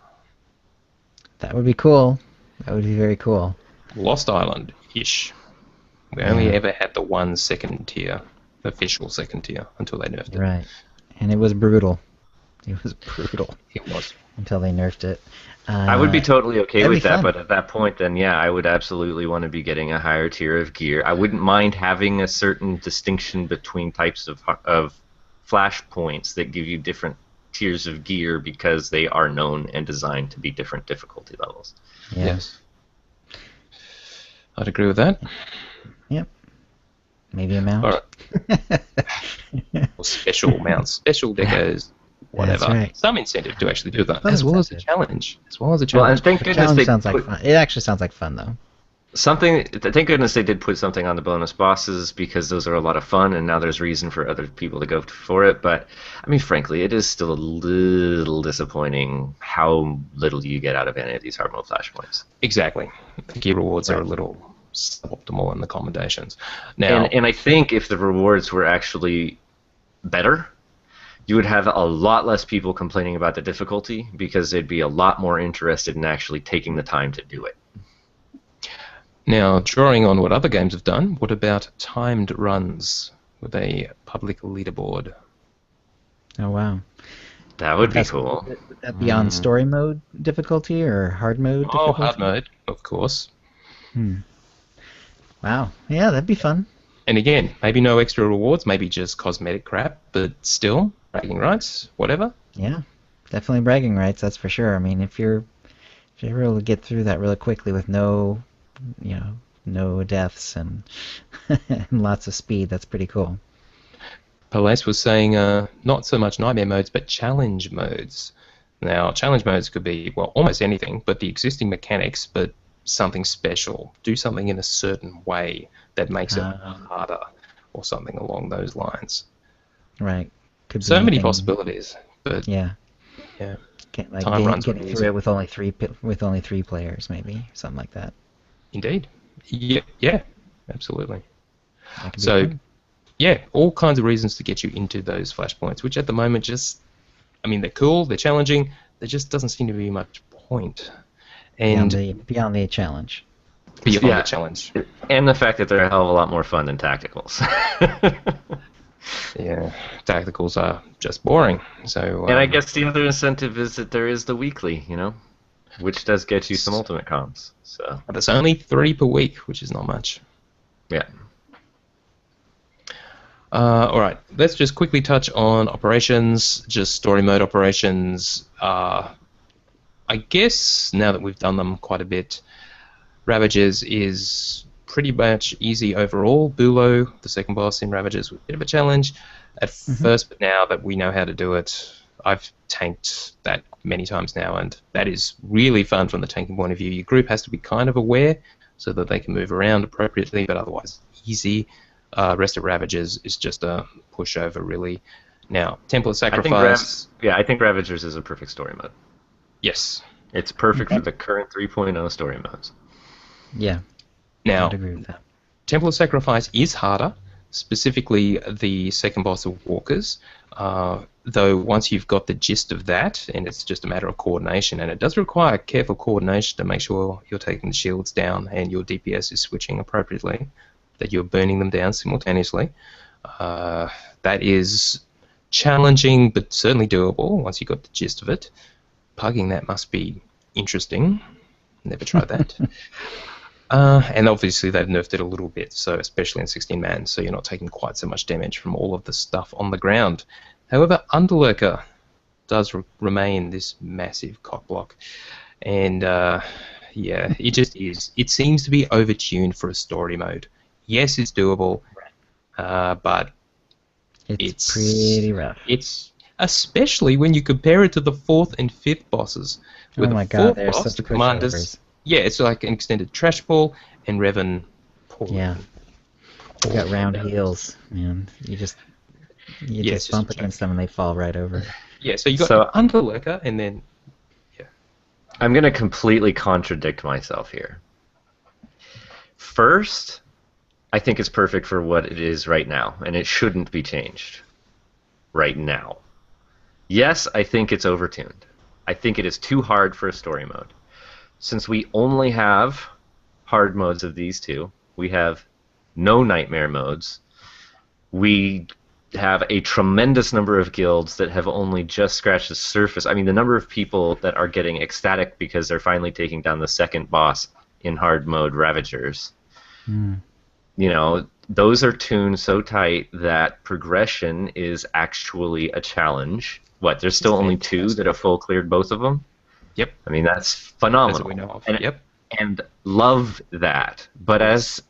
That would be cool. That would be very cool. Lost Island-ish. We only ever had the 1 second tier, official second tier, until they nerfed it. Right. And it was brutal. It was brutal It was. until they nerfed it. I would be totally okay that'd with be that, fun. but at that point, then yeah, I would absolutely want to be getting a higher tier of gear. I wouldn't mind having a certain distinction between types of flash points that give you different tiers of gear because they are known and designed to be different difficulty levels. Yeah. Yes. I'd agree with that. Yep. Maybe a mount. All right. Or special mounts, special decos, whatever. That's right. Some incentive to actually do that, Some as well as a incentive. challenge. As well as a Well, and challenge. thank The goodness challenge they sounds like put, fun. It actually sounds like fun, though. Something, thank goodness they did put something on the bonus bosses because those are a lot of fun, and now there's reason for other people to go for it. But I mean, frankly, it is still a little disappointing how little you get out of any of these hard mode flashpoints. Exactly. The gear rewards are a little suboptimal in the commendations. Now, And I think if the rewards were actually better, you would have a lot less people complaining about the difficulty because they'd be a lot more interested in actually taking the time to do it. Now, drawing on what other games have done, what about timed runs with a public leaderboard? Oh wow. That would be cool. Would that be on story mode difficulty or hard mode Oh, difficulty? hard mode, of course. Wow. Yeah, that'd be fun. And again, maybe no extra rewards, maybe just cosmetic crap, but still, bragging rights, whatever. Yeah, definitely bragging rights. That's for sure. I mean, if you're able to get through that really quickly with no deaths and, and lots of speed, that's pretty cool. Palace was saying not so much nightmare modes, but challenge modes. Now, challenge modes could be, well, almost anything, but the existing mechanics, but something special. Do something in a certain way that makes it harder, or something along those lines. Right. Could be So many anything. possibilities, but Yeah. yeah. Like Time runs would getting be through easy. it with only three players, maybe something like that. Indeed. Yeah, absolutely. That could be So, fun. yeah, all kinds of reasons to get you into those flashpoints, which at the moment they're cool, they're challenging, there just doesn't seem to be much point. And Beyond the challenge. beyond Yeah. the challenge. And the fact that they're a hell of a lot more fun than tacticals. Yeah, tacticals are just boring. So, And I guess the other incentive is that there is the weekly, which does get you some ultimate comms. So but it's only 3 per week, which is not much. yeah. All right, let's just quickly touch on operations, just story mode operations. I guess now that we've done them quite a bit, Ravagers is pretty much easy overall. Bulo, the second boss in Ravagers, was a bit of a challenge at first, but now that we know how to do it, I've tanked that many times now, and that is really fun from the tanking point of view. Your group has to be kind of aware so that they can move around appropriately, but otherwise easy. Rest of Ravagers is just a pushover, really. Now, Temple of Sacrifice. I think Ravagers is a perfect story mode. Yes. It's perfect for the current 3.0 story modes. Yeah. Now, I'd agree with that. Temple of Sacrifice is harder, specifically the second boss of Walkers, though once you've got the gist of that, and it's just a matter of coordination, and it does require careful coordination to make sure you're taking the shields down and your DPS is switching appropriately, that you're burning them down simultaneously. That is challenging, but certainly doable once you've got the gist of it. Pugging that must be interesting. Never tried that. And obviously they've nerfed it a little bit, so especially in 16-man, so you're not taking quite so much damage from all of the stuff on the ground. However, Underlurker does remain this massive cockblock, and yeah, it just is. It seems to be overtuned for a story mode. Yes, it's doable, but It's pretty rough. It's especially when you compare it to the 4th and 5th bosses. Oh With my the god, 4th they're boss, such the commanders. pushovers. Yeah, it's like an extended trash ball, and Revan. Yeah. You got round heels, man. You it's just just bump a joke. against them and they fall right over. Yeah, so you got So- Underlurker, and then I'm going to completely contradict myself here. First, I think it's perfect for what it is right now, and it shouldn't be changed right now. Yes, I think it's overtuned. I think it is too hard for a story mode. Since we only have hard modes of these two, we have no nightmare modes. We have a tremendous number of guilds that have only just scratched the surface. I mean, the number of people that are getting ecstatic because they're finally taking down the second boss in hard mode Ravagers. You know, those are tuned so tight that progression is actually a challenge. What, there's still only two that have full cleared both of them? Yep. I mean, that's as phenomenal. we know of. And, Yep. and love that. But as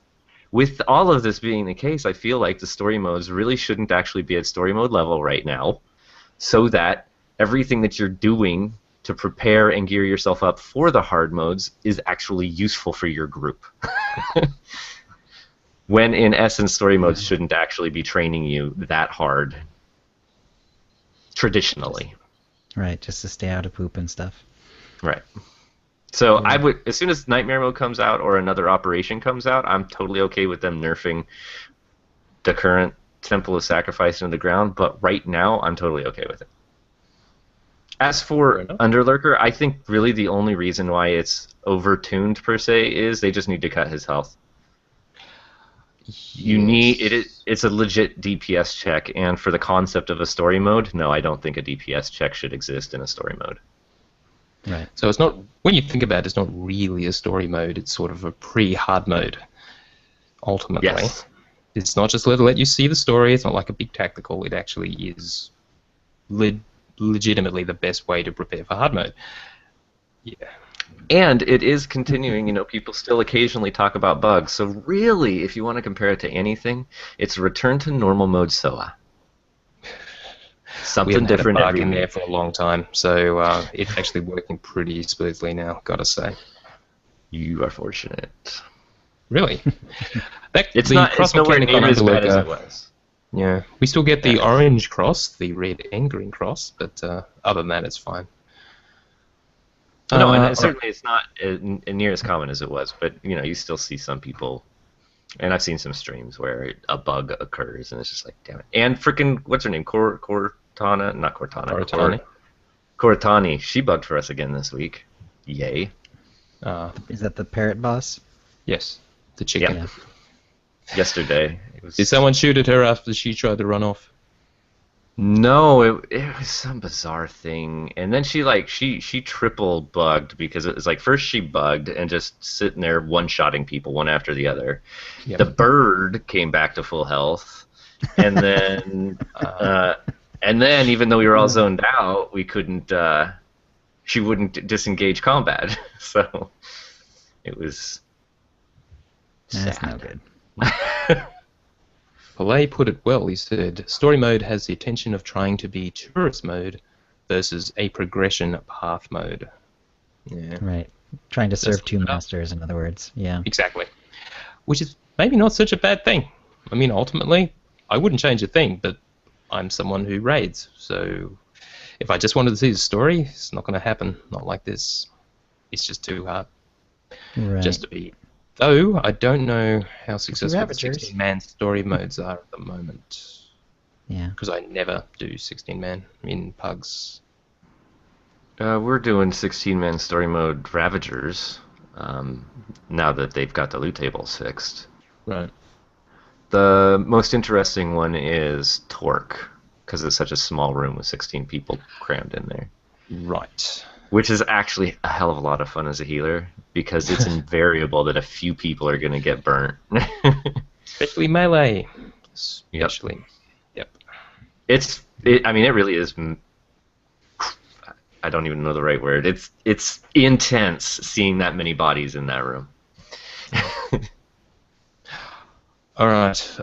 with all of this being the case, I feel like the story modes really shouldn't actually be at story mode level right now, so that everything that you're doing to prepare and gear yourself up for the hard modes is actually useful for your group. When in essence, story modes shouldn't actually be training you that hard, traditionally. Right, just to stay out of poop and stuff. Right. So I would, as soon as Nightmare Mode comes out or another operation comes out, I'm totally okay with them nerfing the current Temple of Sacrifice into the ground, but right now I'm totally okay with it. As for Underlurker, I think really the only reason why it's overtuned per se is they just need to cut his health. It's a legit DPS check, and for the concept of a story mode, no, I don't think a DPS check should exist in a story mode. Right. So it's not, when you think about it, it's not really a story mode. It's sort of a pre-hard mode. Ultimately, Yes. It's not just let you see the story. It's not like a big tactical. It actually is legitimately the best way to prepare for hard mode. Yeah. And it is continuing, people still occasionally talk about bugs. So really, if you want to compare it to anything, it's a return to normal mode SOA. Something different had a bug every in there week. for a long time, so it's actually working pretty smoothly now, gotta say. You are fortunate. Really? It's the not. cross It's nowhere mechanic on near as bad as Underlurker, it was. yeah, we still get the orange cross, the red and green cross, but other than that, it's fine. No, and certainly it's not near as common as it was. But you still see some people, and I've seen some streams where a bug occurs, and it's just like, damn it. And freaking, what's her name? Cortana, not Cortana. Cortani. She bugged for us again this week. Yay. Is that the parrot boss? Yes, the chicken. Yeah. Yesterday. Did someone shoot at her after she tried to run off? No, it was some bizarre thing, and then she triple bugged because it was like first she bugged and just sitting there one-shotting people one after the other. Yep. The bird came back to full health, and then even though we were all zoned out, we couldn't. She wouldn't disengage combat, so it was. That's sad. no good. Pillay put it well. He said, story mode has the intention of trying to be tourist mode versus a progression path mode. Yeah. Right. Trying to serve That's two what it is. masters, in other words. Yeah. Exactly. Which is maybe not such a bad thing. I mean, ultimately, I wouldn't change a thing, but I'm someone who raids, so if I just wanted to see the story, it's not going to happen. Not like this. It's just too hard Right. just to beat. Though, I don't know how successful the Ravagers. 16-man story modes are at the moment. Yeah. Because I never do 16-man in pugs. We're doing 16-man story mode Ravagers now that they've got the loot tables fixed. Right. The most interesting one is Torque, because it's such a small room with 16 people crammed in there. Right. Which is actually a hell of a lot of fun as a healer, because it's invariable that a few people are going to get burnt. Especially melee. Especially. Yep. It really is. I don't even know the right word. It's intense seeing that many bodies in that room. All right.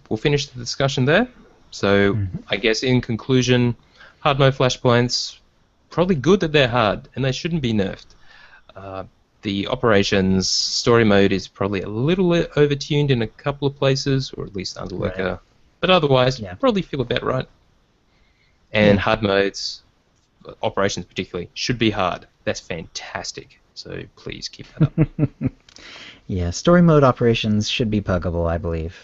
We'll finish the discussion there. So, I guess in conclusion, hard mode flashpoints, probably good that they're hard, and they shouldn't be nerfed. The operations story mode is probably a little overtuned in a couple of places, or at least Underlurker. Right. But otherwise, Yeah. probably feel about right. And Yeah. hard modes, operations particularly, should be hard. That's fantastic. So please keep that up. Yeah, story mode operations should be puggable, I believe.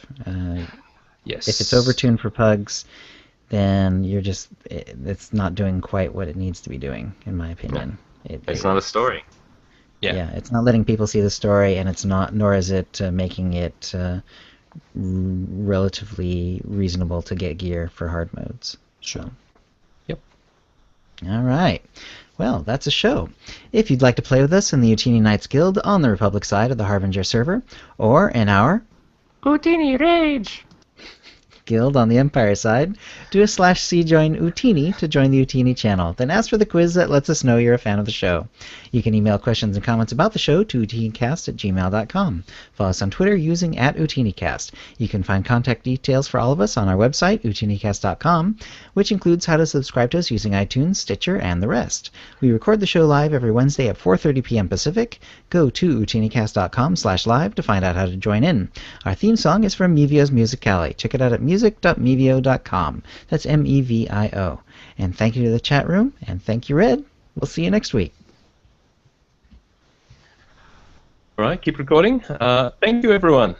Yes. If it's overtuned for pugs, then it's not doing quite what it needs to be doing, in my opinion. It's not a story. Yeah. It's not letting people see the story, and nor is it making it relatively reasonable to get gear for hard modes. Sure. So. Yep. All right. Well, that's a show. If you'd like to play with us in the Utini Knights Guild on the Republic side of the Harbinger server, or in our Utini Rage! Guild on the Empire side, do a /c join Utini to join the Utini channel. Then ask for the quiz that lets us know you're a fan of the show. You can email questions and comments about the show to OotiniCast@gmail.com. Follow us on Twitter using @OotiniCast. You can find contact details for all of us on our website, OotiniCast.com, which includes how to subscribe to us using iTunes, Stitcher, and the rest. We record the show live every Wednesday at 4:30 p.m. Pacific. Go to OotiniCast.com/live to find out how to join in. Our theme song is from Mevio's Musicale. Check it out at music.mevio.com. That's MEVIO. And thank you to the chat room, and thank you, Red. We'll see you next week. All right, keep recording. Thank you, everyone.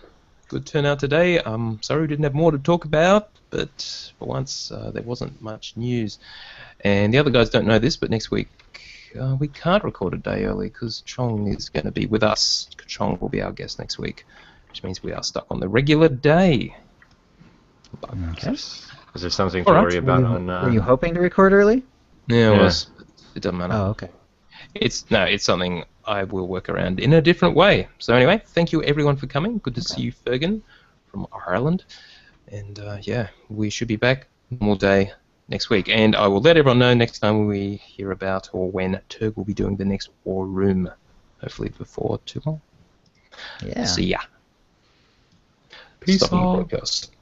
Good turnout today. Sorry we didn't have more to talk about, but for once there wasn't much news. And the other guys don't know this, but next week we can't record a day early because Chong is going to be with us. Chong will be our guest next week, which means we are stuck on the regular day. Okay. Is there something to All right. worry about on... Were you hoping to record early? Yeah, it Yeah. was. It doesn't matter. Oh, okay. It's something I will work around in a different way. So anyway, thank you everyone for coming. Good to see you, Fergan, from Ireland. And yeah, we should be back all day next week. And I will let everyone know next time we hear about or when Turg will be doing the next War Room. Hopefully before too long. Yeah. See ya. Peace Stopping the out. broadcast.